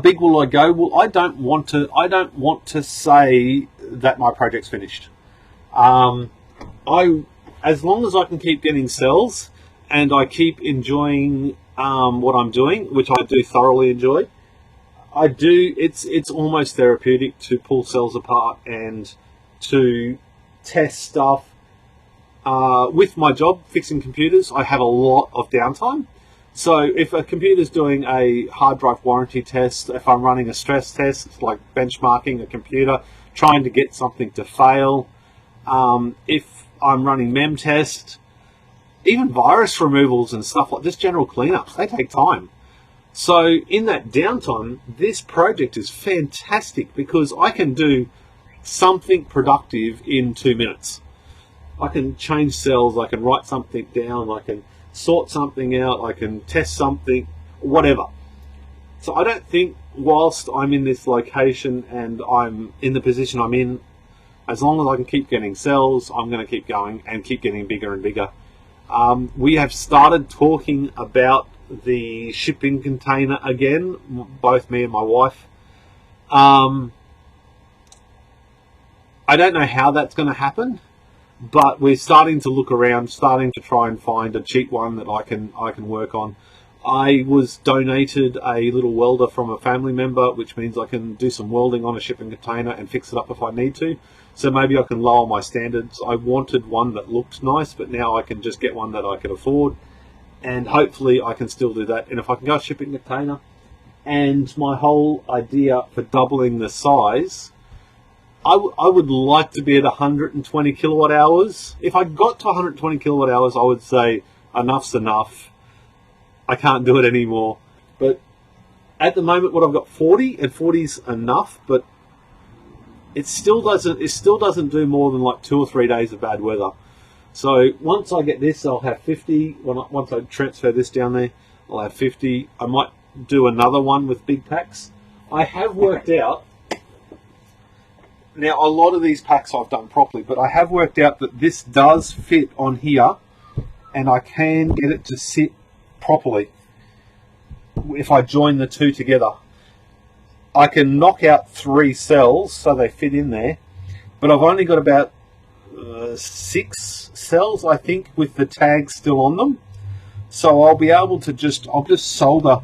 big will I go? Well, I don't want to say that my project's finished. As long as I can keep getting cells and I keep enjoying what I'm doing, which I do thoroughly enjoy. It's almost therapeutic to pull cells apart and to test stuff. With my job, fixing computers, I have a lot of downtime. So if a computer's doing a hard drive warranty test, if I'm running a stress test, like benchmarking a computer, trying to get something to fail, if I'm running mem test, even virus removals and stuff like this, general cleanups, they take time. So in that downtime, this project is fantastic because I can do something productive in 2 minutes. I can change cells, I can write something down, I can sort something out, I can test something, whatever. So I don't think, whilst I'm in this location and I'm in the position I'm in, as long as I can keep getting cells, I'm going to keep going and keep getting bigger and bigger. We have started talking about the shipping container again, both me and my wife. I don't know how that's going to happen, but we're starting to look around, starting to try and find a cheap one that I can work on. I was donated a little welder from a family member, which means I can do some welding on a shipping container and fix it up if I need to. So maybe I can lower my standards. I wanted one that looked nice, but now I can just get one that I can afford. And hopefully I can still do that. And if I can go shipping container, and my whole idea for doubling the size, I would like to be at 120 kilowatt hours. If I got to 120 kilowatt hours, I would say enough's enough. I can't do it anymore. But at the moment, what I've got 40, and 40's enough, but it still doesn't do more than like 2 or 3 days of bad weather. So once I get this, I'll have 50. Once I transfer this down there, I'll have 50. I might do another one with big packs. I have worked out, now a lot of these packs I've done properly, but I have worked out that this does fit on here, and I can get it to sit properly if I join the two together. I can knock out 3 cells so they fit in there, but I've only got about 6 cells, I think, with the tags still on them. So I'll be able to I'll just solder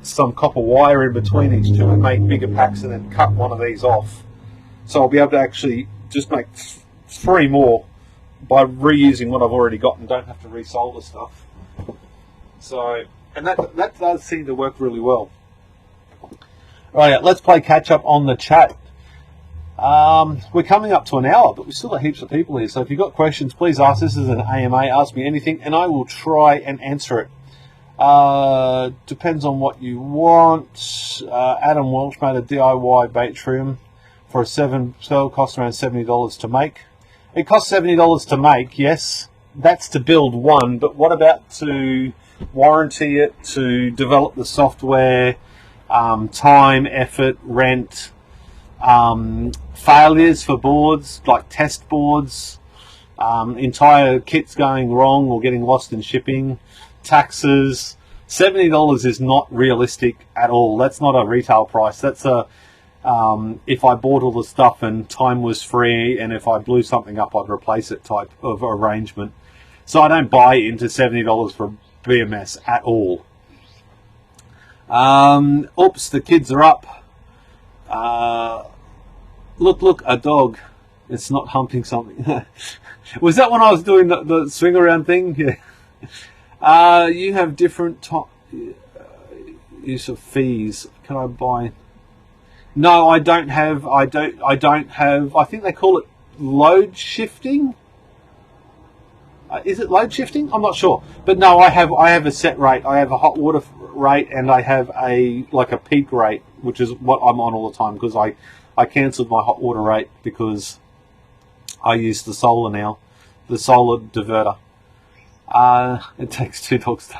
some copper wire in between each two and make bigger packs, and then cut one of these off. So I'll be able to actually just make 3 more by reusing what I've already got and don't have to resolder stuff. So, and that does seem to work really well. Right, let's play catch up on the chat. We're coming up to an hour, but we still have heaps of people here. So if you've got questions, please ask. This is an AMA. Ask me anything, and I will try and answer it. Depends on what you want. Adam Welch made a DIY Battery for a 7-cell, cost around $70 to make. It costs $70 to make, yes. That's to build one, but what about to warranty it, to develop the software, time, effort, rent, failures for boards, like test boards, entire kits going wrong or getting lost in shipping, taxes. $70 is not realistic at all. That's not a retail price. That's a if I bought all the stuff and time was free, and if I blew something up, I'd replace it type of arrangement. So I don't buy into $70 for BMS at all. Oops, the kids are up. Look, a dog. It's not humping something. Was that when I was doing the swing around thing? Yeah. You have different use of fees. Can I buy? No, I don't have. I don't have. I think they call it load shifting. Is it load shifting? I'm not sure, but no, I have a set rate. I have a hot water rate, and I have a peak rate, which is what I'm on all the time, because I cancelled my hot water rate because I use the solar now, the solar diverter. It takes 2 dogs to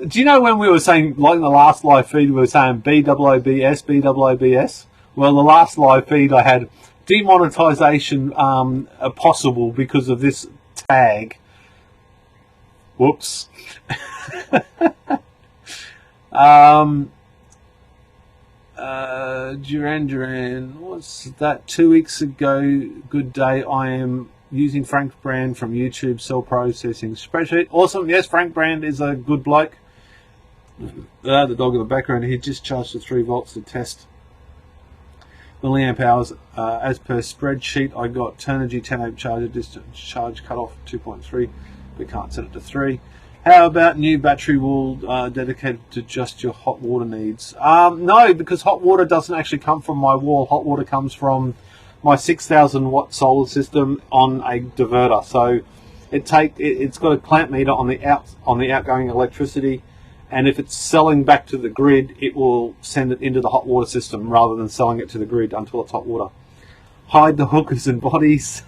do you know when we were saying, like in the last live feed, we were saying BOOBS, BOOBS? Well, the last live feed I had demonetization possible because of this tag. Whoops. Duran, what's that? 2 weeks ago, good day. I am using Frank Brand from YouTube, cell processing spreadsheet. Awesome. Yes, Frank Brand is a good bloke. The dog in the background, he just charged to 3 volts to test milliamp hours. As per spreadsheet, I got Turnigy 10 amp charger, distance charge cut off 2.3, but can't set it to 3. How about new battery wall dedicated to just your hot water needs? No, because hot water doesn't actually come from my wall. Hot water comes from my 6,000 watt solar system on a diverter. So it's got a clamp meter on the outgoing electricity, and if it's selling back to the grid, it will send it into the hot water system rather than selling it to the grid until it's hot water. Hide the hookers and bodies.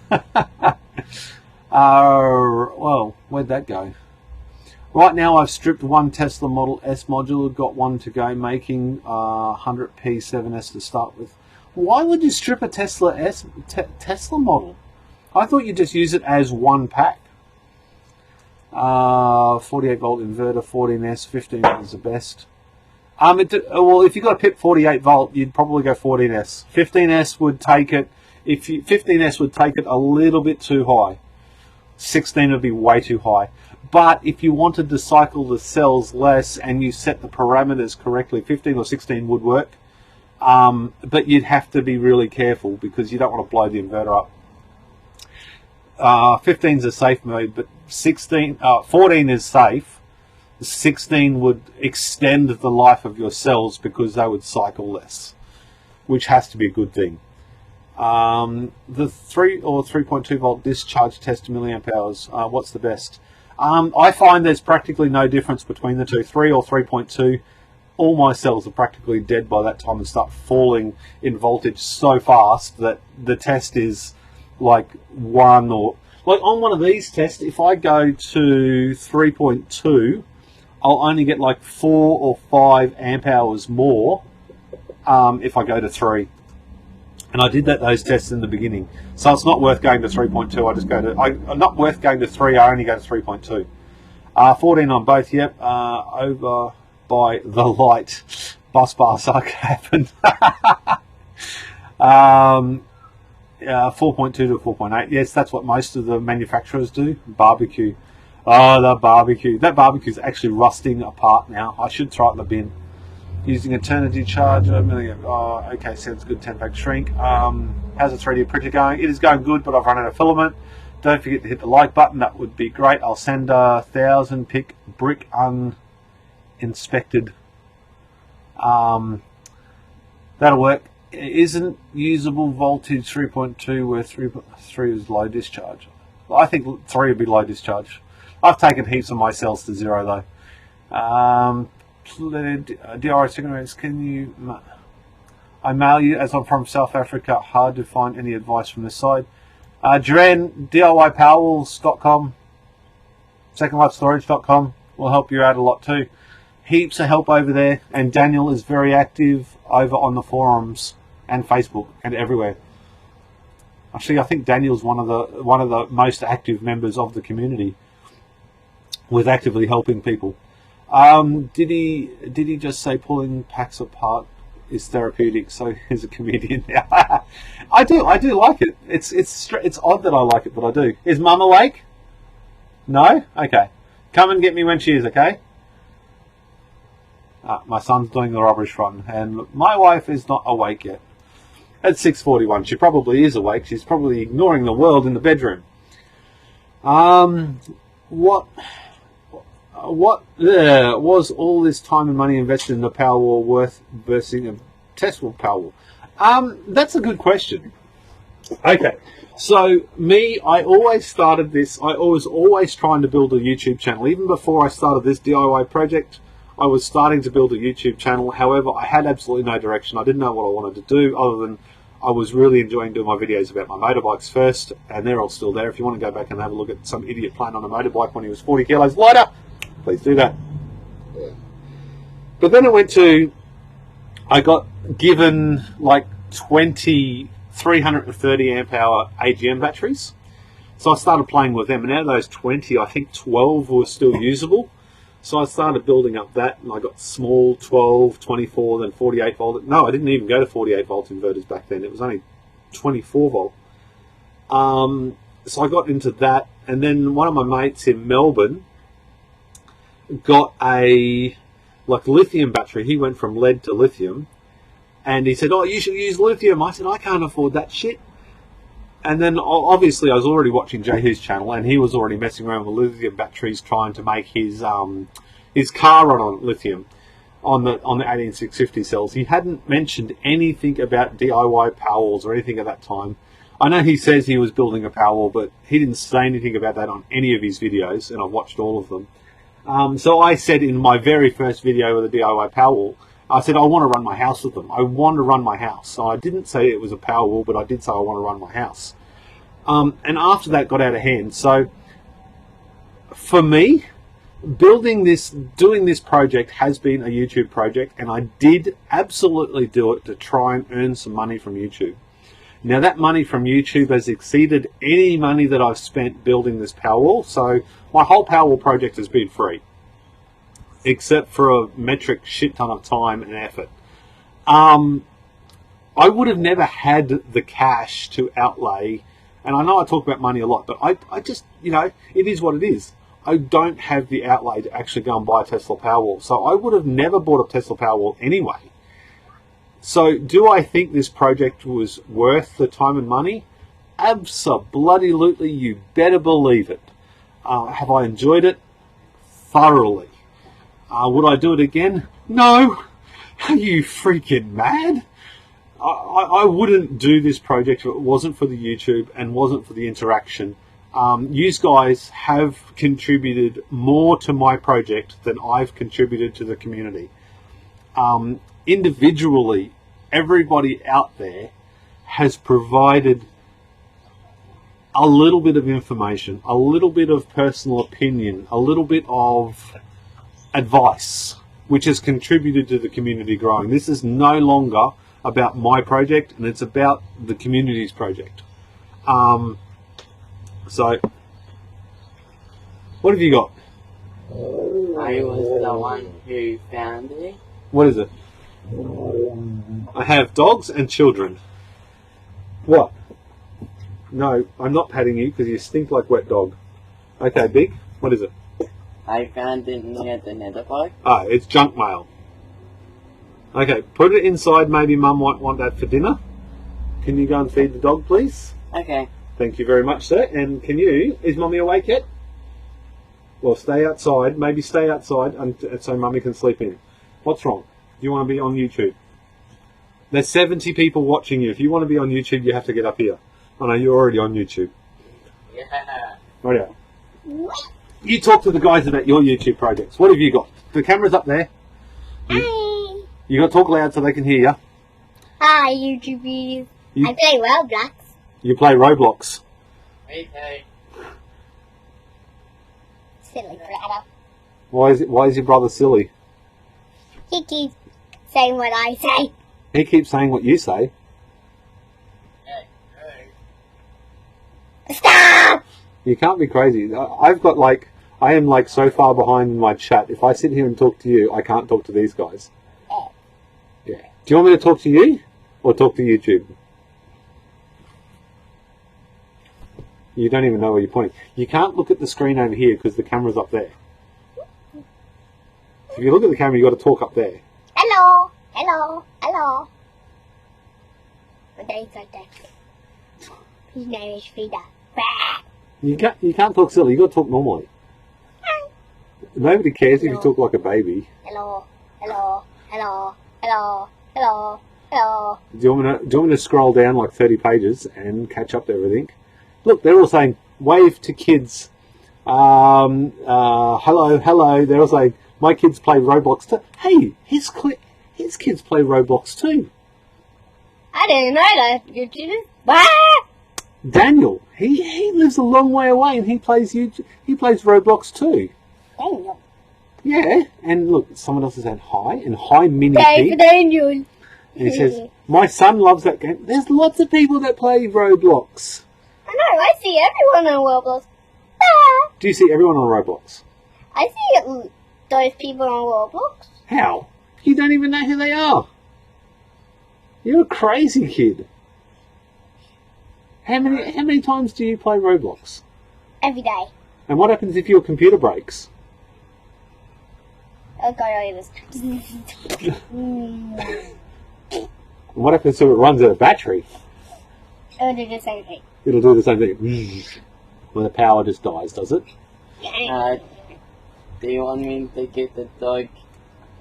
Well, where'd that go? Right now I've stripped one Tesla Model S module, got one to go, making 100p 7S to start with. Why would you strip a Tesla model? I thought you just use it as one pack. 48 volt inverter, 14S, 15 is the best. Well, if you got a PIP 48 volt, you'd probably go 14S. 15S would take it. 15S would take it a little bit too high. 16 would be way too high. But if you wanted to cycle the cells less and you set the parameters correctly, 15 or 16 would work. But you'd have to be really careful because you don't want to blow the inverter up. 15 is a safe mode, but 14 is safe. 16 would extend the life of your cells because they would cycle less, which has to be a good thing. The 3 or 3.2 volt discharge test to milliamp hours. What's the best? I find there's practically no difference between the two. 3 or 3.2. All my cells are practically dead by that time and start falling in voltage so fast that the test is like 1 or... Like on one of these tests, if I go to 3.2, I'll only get like 4 or 5 amp hours more if I go to 3. And I did those tests in the beginning. So it's not worth going to 3.2. I just go to... not worth going to 3, I only go to 3.2. 14 on both, yep. Over by the light. Bus bar suck happened. 4.2 to 4.8. Yes, that's what most of the manufacturers do. Barbecue. Oh, the barbecue. That barbecue's actually rusting apart now. I should throw it in the bin. Using a Turnigy charger. Oh, okay, sounds good. 10 pack shrink. How's the 3D printer going? It is going good, but I've run out of filament. Don't forget to hit the like button. That would be great. I'll send a 1,000 pick brick uninspected. That'll work. Isn't usable voltage 3.2 where 3 is low discharge? I think 3 would be low discharge. I've taken heaps of my cells to 0 though. DRI cigarettes, can you... I mail you as I'm from South Africa. Hard to find any advice from this side. Duran, DIYpowerwalls.com, secondlifestorage.com will help you out a lot too. Heaps of help over there, and Daniel is very active over on the forums and Facebook and everywhere. Actually, I think Daniel's one of the most active members of the community with actively helping people. Did he just say pulling packs apart is therapeutic? So he's a comedian now. I do like it. It's odd that I like it, but I do. Is Mum awake? No? Okay. Come and get me when she is, okay? My son's doing the rubbish run, and my wife is not awake yet. At 6:41, she probably is awake. She's probably ignoring the world in the bedroom. What was all this time and money invested in the Powerwall worth versus a testable Powerwall? That's a good question. Okay, so I always started this. I was always trying to build a YouTube channel. Even before I started this DIY project, I was starting to build a YouTube channel. However, I had absolutely no direction. I didn't know what I wanted to do other than I was really enjoying doing my videos about my motorbikes first, and they're all still there. If you want to go back and have a look at some idiot playing on a motorbike when he was 40 kilos lighter, please do that. But then I got given like 330 amp hour AGM batteries. So I started playing with them, and out of those 20, I think 12 were still usable. So I started building up that, and I got small 12, 24, then 48 volt. No, I didn't even go to 48 volt inverters back then. It was only 24 volt. So I got into that, and then one of my mates in Melbourne got a lithium battery. He went from lead to lithium, and he said, "Oh, you should use lithium." I said, "I can't afford that shit." And then obviously I was already watching Jehu's channel, and he was already messing around with lithium batteries, trying to make his car run on lithium on the 18650 cells. He hadn't mentioned anything about DIY Powerwalls or anything at that time. I know he says he was building a Powerwall, but he didn't say anything about that on any of his videos, and I've watched all of them. So I said in my very first video with the DIY Powerwall, I said I want to run my house with them. I want to run my house. So I didn't say it was a Powerwall, but I did say I want to run my house. And after that got out of hand. So for me, doing this project has been a YouTube project, and I did absolutely do it to try and earn some money from YouTube. Now that money from YouTube has exceeded any money that I've spent building this Powerwall. So my whole Powerwall project has been free, except for a metric shit ton of time and effort. I would have never had the cash to outlay, and I know I talk about money a lot, but I just, it is what it is. I don't have the outlay to actually go and buy a Tesla Powerwall, so I would have never bought a Tesla Powerwall anyway. So do I think this project was worth the time and money? Abso-bloody-lutely, you better believe it. Have I enjoyed it? Thoroughly. Would I do it again? No. Are you freaking mad? I wouldn't do this project if it wasn't for the YouTube and wasn't for the interaction. You guys have contributed more to my project than I've contributed to the community. Individually, everybody out there has provided a little bit of information, a little bit of personal opinion, a little bit of advice, which has contributed to the community growing. This is no longer about my project, and it's about the community's project. So what have you got? I was the one who found it. What is it? I have dogs and children. What? No, I'm not patting you because you stink like wet dog. Okay, Big, what is it? I found it near the nether pipe. Ah, it's junk mail. Okay, put it inside. Maybe Mum might want that for dinner. Can you go and feed the dog, please? Okay. Thank you very much, sir. And is Mummy awake yet? Well, stay outside. Maybe stay outside so Mummy can sleep in. What's wrong? Do you want to be on YouTube? There's 70 people watching you. If you want to be on YouTube, you have to get up here. Oh no, you're already on YouTube. Yeah. Right out. You talk to the guys about your YouTube projects. What have you got? The camera's up there. Hi. You got to talk loud so they can hear you. Hi, YouTubers. I play Roblox. You play Roblox. Okay. Silly brother. Why is your brother silly? He keeps saying what I say. He keeps saying what you say. Stop! You can't be crazy. I am so far behind in my chat. If I sit here and talk to you, I can't talk to these guys. Yeah. Do you want me to talk to you or talk to YouTube? You don't even know where you're pointing. You can't look at the screen over here because the camera's up there. If you look at the camera, you've got to talk up there. Hello, hello, hello. My dad's like that. His name is Frida. You can't talk silly. You've got to talk normally. Nobody cares if you talk like a baby. Hello, hello, hello, hello, hello, hello. Do you want me to scroll down like 30 pages and catch up to everything? Look, they're all saying, wave to kids. Hello, hello. They're all saying, my kids play Roblox too. Hey, his kids play Roblox too. I didn't know that. You didn't? Daniel, he lives a long way away and he plays Roblox too. Daniel. Yeah, and look, someone else is saying hi, and hi Mini Dave Pig. Daniel. And he says, my son loves that game. There's lots of people that play Roblox. I know, I see everyone on Roblox. Do you see everyone on Roblox? I see those people on Roblox. How? You don't even know who they are. You're a crazy kid. How many times do you play Roblox? Every day. And what happens if your computer breaks? Oh god, I was. And what happens if it runs out of battery? It'll do the same thing. It'll do the same thing. When the power just dies, does it? Do you want me to get the dog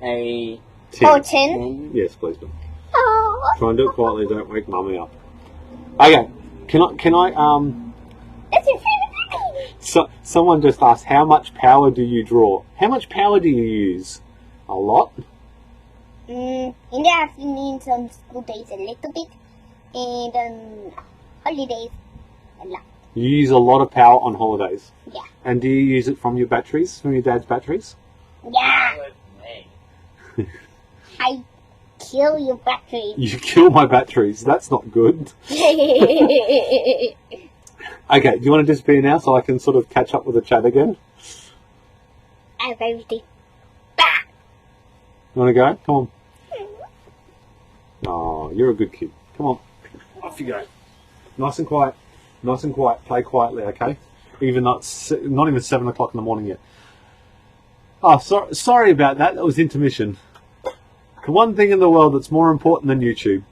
a 10. Oh, 10? Yes, please, mum. Oh. Try and do it quietly. Don't wake mummy up. Okay. Can I? That's your favorite. So someone just asked, how much power do you draw? How much power do you use? A lot. In the afternoons on school days a little bit, and on holidays a lot. You use a lot of power on holidays. Yeah. And do you use it from your batteries, from your dad's batteries? Yeah. I kill your batteries. You kill my batteries. That's not good. Okay, do you want to disappear now so I can sort of catch up with the chat again? I have everything. You want to go? Come on. Oh, you're a good kid. Come on. Off you go. Nice and quiet. Nice and quiet. Play quietly, okay? Even though it's not even 7 o'clock in the morning yet. Oh, sorry about that. That was intermission. The one thing in the world that's more important than YouTube.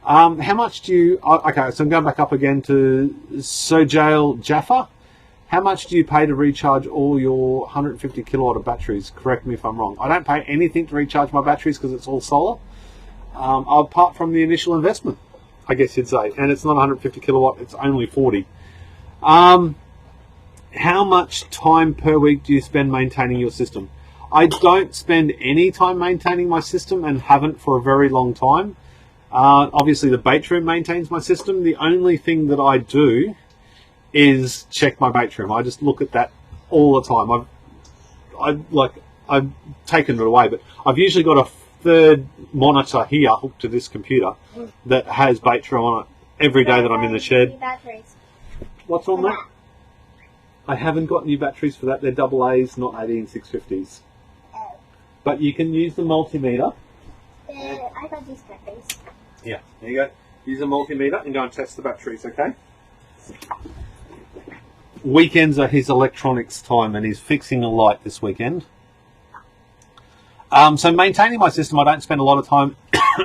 How much do you... Okay, so I'm going back up again to Sojail Jaffa. How much do you pay to recharge all your 150 kilowatt of batteries? Correct me if I'm wrong. I don't pay anything to recharge my batteries because it's all solar. Apart from the initial investment, I guess you'd say. And it's not 150 kilowatt, it's only 40. How much time per week do you spend maintaining your system? I don't spend any time maintaining my system and haven't for a very long time. Obviously, the bait room maintains my system. The only thing that I do is check my bait room. I just look at that all the time. I've taken it away, but I've usually got a third monitor here hooked to this computer that has bait room on it every day that I'm in the shed. What's on that? I haven't got new batteries for that. They're AA's, not 18650s. But you can use the multimeter. I got these batteries. Yeah, there you go. Use a multimeter and go and test the batteries, okay? Weekends are his electronics time and he's fixing a light this weekend. So maintaining my system, I don't spend a lot of time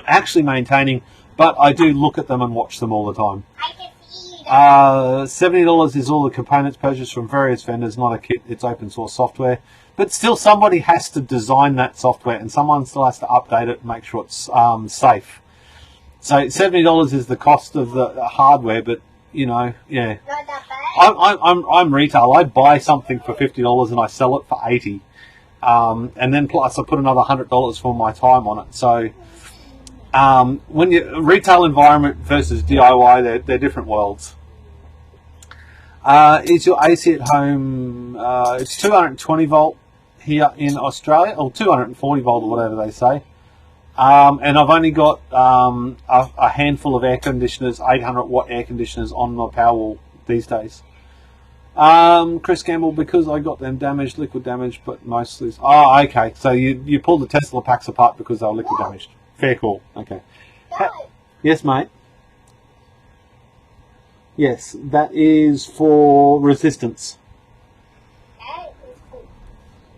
actually maintaining, but I do look at them and watch them all the time. I can see you. $70 is all the components purchased from various vendors, not a kit, it's open source software. But still somebody has to design that software and someone still has to update it and make sure it's safe. So $70 is the cost of the hardware, but you know, yeah. Not that bad. I'm retail. I buy something for $50 and I sell it for $80, and then plus I put another $100 for my time on it. So when you retail environment versus DIY, they're different worlds. Is your AC at home? It's 220 volt here in Australia, or 240 volt or whatever they say. And I've only got a handful of air conditioners, 800 watt air conditioners on my Powerwall these days. Chris Campbell, because I got them damaged, liquid damaged, but mostly... Oh, okay. So you pulled the Tesla packs apart because they were liquid damaged. Fair call. Okay. Yes, mate. Yes, that is for resistance.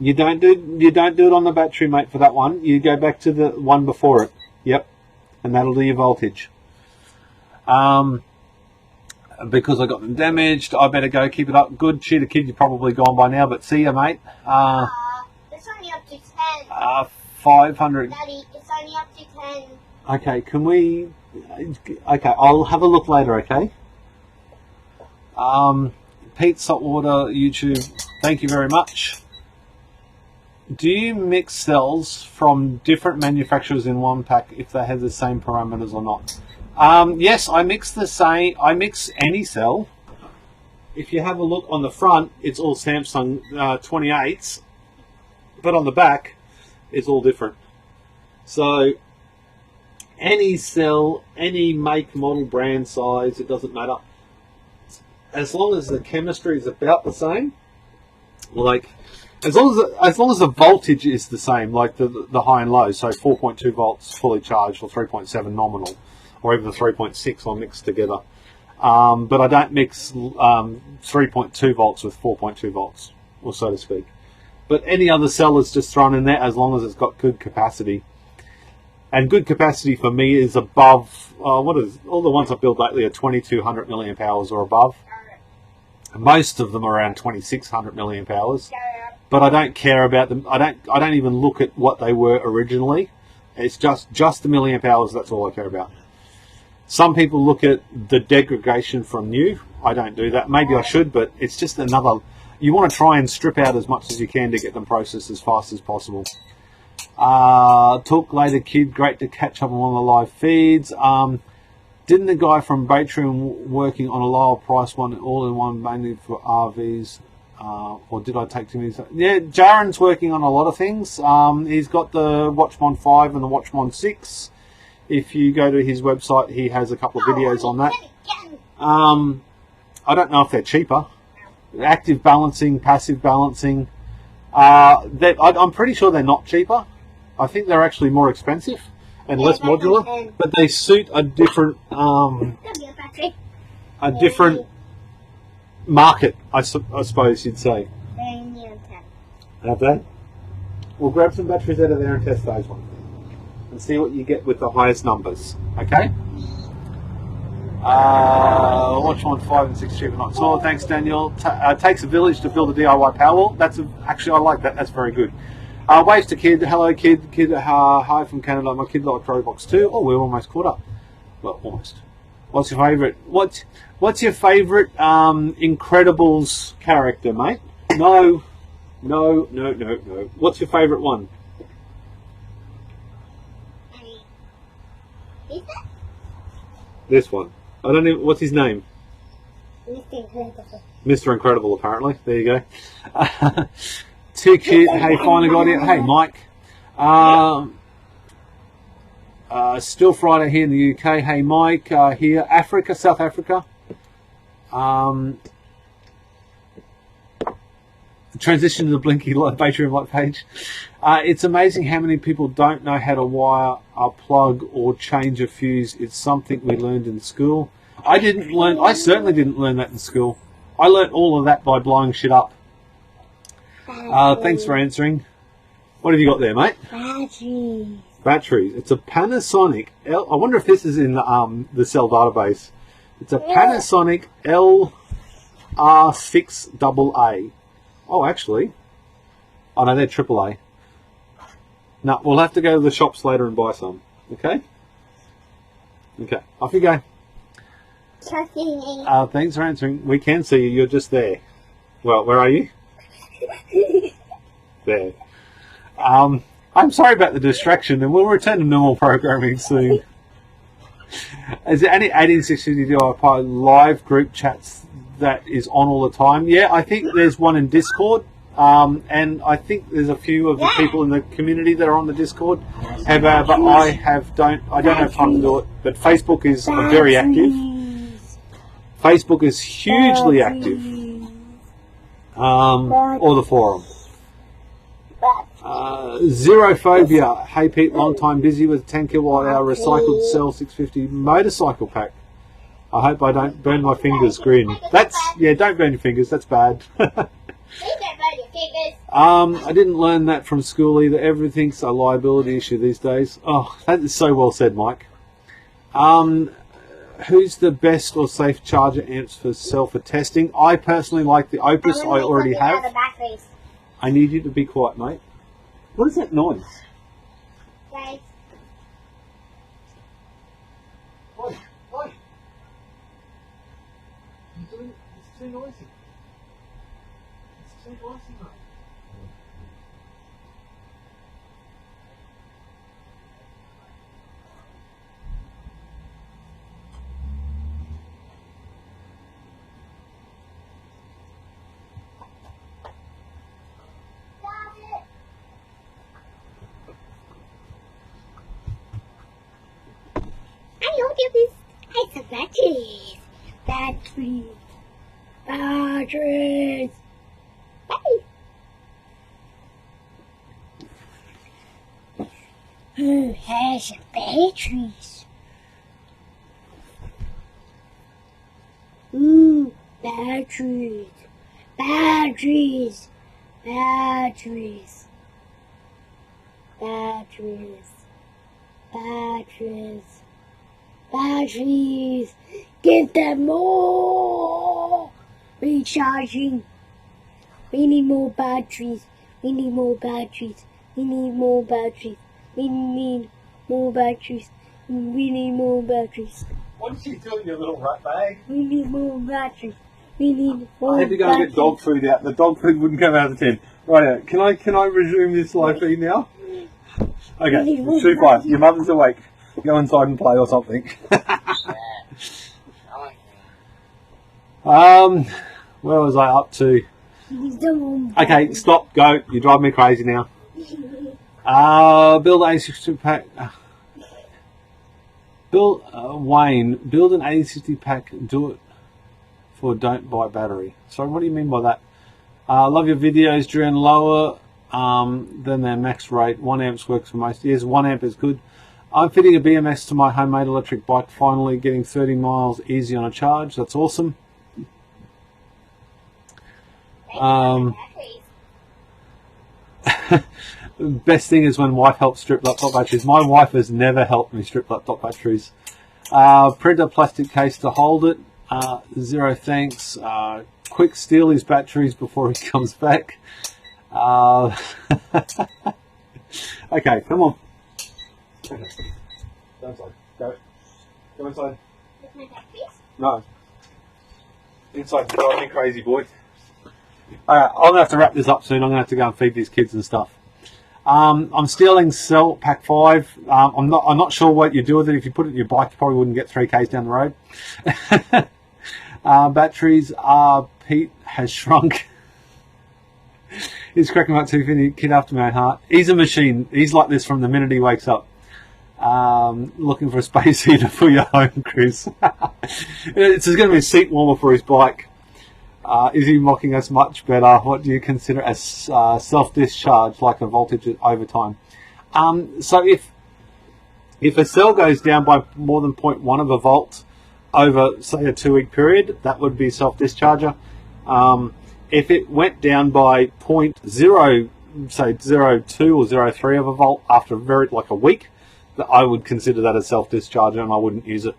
You don't do it on the battery, mate, for that one. You go back to the one before it. Yep. And that'll do your voltage. Because I got them damaged, I better go keep it up. Good. Cheetah Kid, you're probably gone by now, but see ya, mate. It's only up to 10. 500. Daddy, it's only up to 10. Okay, can we... Okay, I'll have a look later, okay? Pete Saltwater, YouTube, thank you very much. Do you mix cells from different manufacturers in one pack if they have the same parameters or not? Yes, I mix the same. I mix any cell. If you have a look on the front, it's all Samsung 28s, but on the back, it's all different. So any cell, any make, model, brand, size, it doesn't matter. As long as the chemistry is about the same, like as long as the voltage is the same, like the high and low, so 4.2 volts fully charged or 3.7 nominal, or even the 3.6 I'll mix together. But I don't mix 3.2 volts with 4.2 volts, or so to speak. But any other cell is just thrown in there as long as it's got good capacity. And good capacity for me is above, what is, all the ones I've built lately are 2200 milliamp hours or above. Most of them are around 2600 milliamp hours. But I don't care about them. I don't even look at what they were originally. It's just the milliamp hours, that's all I care about. Some people look at the degradation from new. I don't do that. Maybe I should, but it's just another... You want to try and strip out as much as you can to get them processed as fast as possible. Talk later, kid. Great to catch up on one of the live feeds. Didn't the guy from Patreon working on a lower price one, all-in-one, mainly for RVs, or did I take too many? Yeah, Jaren's working on a lot of things. He's got the Watchmon 5 and the Watchmon 6. If you go to his website, he has a couple of videos on that. I don't know if they're cheaper. Active balancing, passive balancing. I'm pretty sure they're not cheaper. I think they're actually more expensive and less modular, but they suit a different market, I suppose you'd say. Have they? We'll grab some batteries out of there and test those ones and see what you get with the highest numbers. Okay? Watch on 5 and 6 cheaper not solar. Thanks, Daniel. Takes a village to build a DIY Powerwall. Actually, I like that. That's very good. Waves to kid. Hello, kid. Kid, hi from Canada. My kid liked Roblox too. Oh, we're almost caught up. Well, almost. What's your favourite? What's your favourite Incredibles character, mate? No. What's your favourite one? This one. I don't know. What's his name? Mr. Incredible, apparently. There you go. Too cute. Hey, finally got it. Hey, Mike. Still Friday here in the UK. Hey, Mike. Here. Africa, South Africa. Transition to the Blinky Patreon like page. It's amazing how many people don't know how to wire a plug or change a fuse. It's something we learned in school. I certainly didn't learn that in school. I learned all of that by blowing shit up. Thanks for answering. What have you got there, mate? Batteries. It's a Panasonic I wonder if this is in the cell database. It's a Panasonic LR6AA. Oh, actually. Oh, no, they're AAA. No, we'll have to go to the shops later and buy some. Okay? Okay, off you go. Thanks for answering. We can see you. You're just there. Well, where are you? There. I'm sorry about the distraction, and we'll return to normal programming soon. Is there any 18650 DIY live group chats that is on all the time? Yeah, I think there's one in Discord, and I think there's a few of the people in the community that are on the Discord. However, but I don't have time to do it. But Facebook is very active. Facebook is hugely active. Or the forum. Zerophobia. Hey Pete, long time busy with 10 kilowatt hour recycled cell 650 motorcycle pack. I hope I don't burn my fingers. Grin. Don't burn your fingers. That's bad. your fingers. I didn't learn that from school either. Everything's a liability issue these days. Oh, that is so well said, Mike. Who's the best or safe charger amps for testing? I personally like the Opus I already have. I need you to be quiet, mate. What is that noise? Guys. Oi, oi. It's too noisy. It's too noisy, mate. I hope you this. It's a batteries. Batteries. Batteries. Batteries. Who has batteries? Ooh, batteries. Batteries. Batteries. Batteries. Batteries. Batteries. Give them more. Recharging. We need more batteries. We need more batteries. We need more batteries. We need more batteries. We need more batteries. What is she doing, your little rat bag? We need more batteries. We need more I had to go and get dog food out. The dog food wouldn't come out of the tin. Right, can I resume this live feed now? Okay, shoot fire. Your mother's awake. Go inside and play or something. Where was I up to? Okay, stop, go. You drive me crazy now. Build an A60 pack. Wayne, build an A60 pack. Do it for don't buy battery. Sorry, what do you mean by that? Love your videos. During lower than their max rate. 1 amp works for most. Yes, 1 amp is good. I'm fitting a BMS to my homemade electric bike. Finally getting 30 miles easy on a charge. That's awesome. Best thing is when wife helps strip laptop batteries. My wife has never helped me strip laptop batteries. Printer plastic case to hold it. 0 thanks. Quick steal his batteries before he comes back. Okay, come on. Okay. Go inside. Go. Go inside. No. Inside. You're driving me crazy, boy. Alright, I'm going to have to wrap this up soon. I'm going to have to go and feed these kids and stuff. I'm stealing cell pack 5. I'm not sure what you do with it. If you put it in your bike, you probably wouldn't get 3 k's down the road. Batteries. Pete has shrunk. He's cracking up too thin. Kid after my own heart. He's a machine. He's like this from the minute he wakes up. Looking for a space heater for your home, Chris. It's going to be a seat warmer for his bike. Is he mocking us much better? What do you consider as self-discharge, like a voltage over time? So if a cell goes down by more than 0.1 of a volt over, say, a 2-week period, that would be self-discharger. If it went down by 0.0, say 0.2 or 0.3 of a volt after like a week, I would consider that a self-discharger and I wouldn't use it.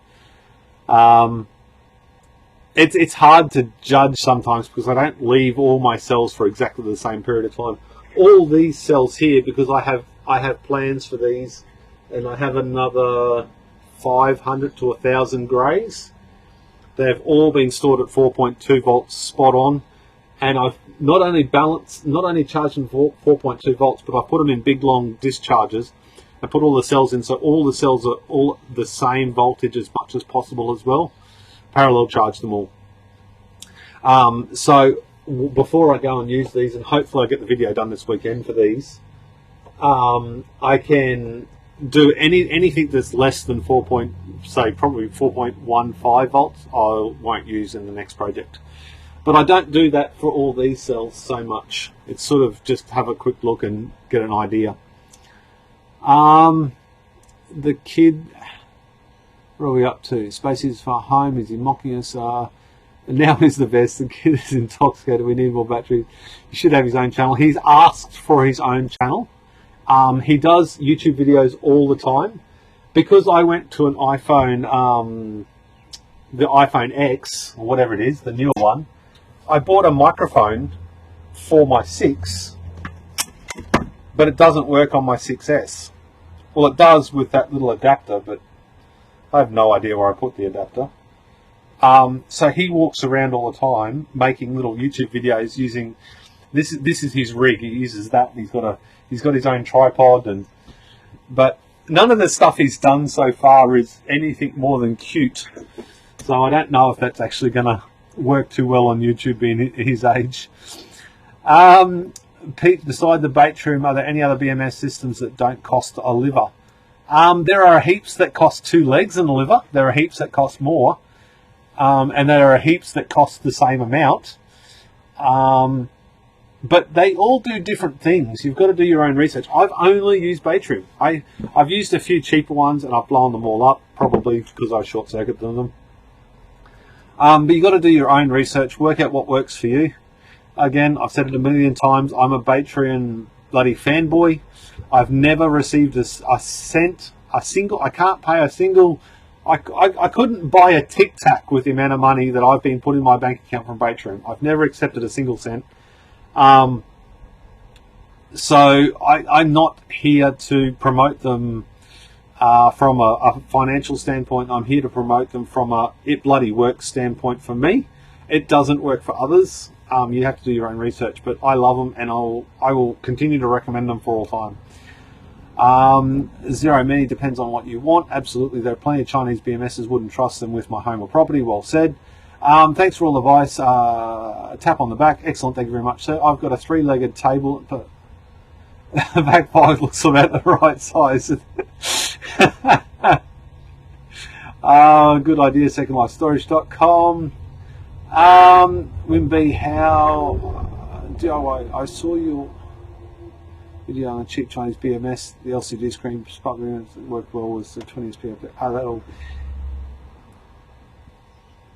It's hard to judge sometimes because I don't leave all my cells for exactly the same period of time. All these cells here, because I have plans for these, and I have another 500 to 1,000 greys. They've all been stored at 4.2 volts spot on, and I've not only charged them for 4.2 volts, but I've put them in big long discharges and put all the cells in, so all the cells are all the same voltage as much as possible as well. Parallel charge them all. So before I go and use these, and hopefully I get the video done this weekend for these, I can do anything that's less than probably 4.15 volts. I won't use in the next project. But I don't do that for all these cells so much. It's sort of just have a quick look and get an idea. The kid, what are we up to? Space is far home. Is he mocking us? Now is the best. The kid is intoxicated. We need more batteries. He should have his own channel. He's asked for his own channel. He does YouTube videos all the time. Because I went to an iPhone, the iPhone X, or whatever it is, the newer one, I bought a microphone for my 6, but it doesn't work on my 6S. Well, it does with that little adapter, but I have no idea where I put the adapter. So he walks around all the time making little YouTube videos using this is his rig. He uses that. He's got his own tripod, but none of the stuff he's done so far is anything more than cute. So I don't know if that's actually going to work too well on YouTube being his age. Pete, beside the Batrium, are there any other BMS systems that don't cost a liver? There are heaps that cost 2 legs and a liver. There are heaps that cost more. And there are heaps that cost the same amount. But they all do different things. You've got to do your own research. I've only used Batrium. I've used a few cheaper ones and I've blown them all up, probably because I short-circuited them. But you've got to do your own research, work out what works for you. Again, I've said it a million times, I'm a Batrium bloody fanboy. I've never received a single, I can't pay a single, I couldn't buy a Tic Tac with the amount of money that I've been put in my bank account from Batrium. I've never accepted a single cent. So I'm not here to promote them from a financial standpoint. I'm here to promote them from it bloody works standpoint for me. It doesn't work for others. You have to do your own research, but I love them and I will continue to recommend them for all time. Zero many depends on what you want. Absolutely, there are plenty of Chinese BMSs, wouldn't trust them with my home or property. Well said. Thanks for all the advice. Tap on the back. Excellent, thank you very much, sir. I've got a 3-legged table, but the back 5 looks about the right size. Good idea, secondlifestorage.com. Wimby, how do I saw your video on a cheap Chinese BMS, the LCD screen worked well with the 20s PF. That'll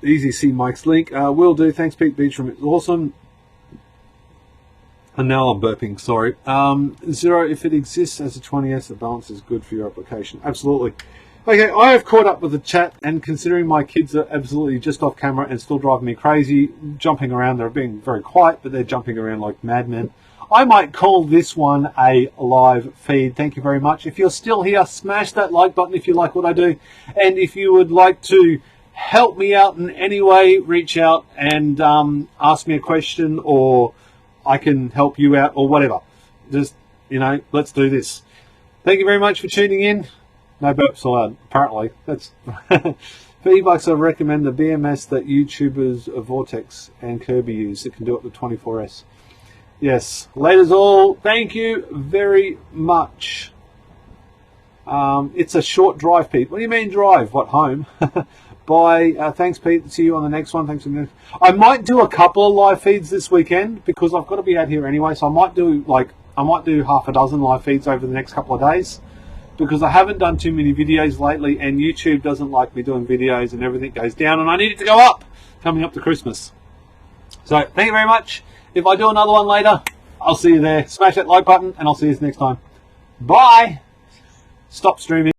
easy see Mike's link. Will do. Thanks, Pete Beachram. It's awesome. And now I'm burping, sorry. Zero, if it exists as a 20S, the balance is good for your application. Absolutely. Okay, I have caught up with the chat, and considering my kids are absolutely just off camera and still driving me crazy, jumping around, they're being very quiet, but they're jumping around like madmen. I might call this one a live feed. Thank you very much. If you're still here, smash that like button if you like what I do. And if you would like to help me out in any way, reach out and ask me a question, or I can help you out, or whatever. Just, let's do this. Thank you very much for tuning in. No burps allowed, apparently. That's for E-Bucks, I recommend the BMS that YouTubers Vortex and Kirby use. It can do up to 24S. Yes. Laters all. Thank you very much. It's a short drive, Pete. What do you mean drive? What, home? Bye. Thanks, Pete. See you on the next one. Thanks for the next. I might do a couple of live feeds this weekend because I've got to be out here anyway. So I might do half a dozen live feeds over the next couple of days, because I haven't done too many videos lately, and YouTube doesn't like me doing videos, and everything goes down, and I need it to go up coming up to Christmas. So thank you very much. If I do another one later, I'll see you there. Smash that like button, and I'll see you next time. Bye. Stop streaming.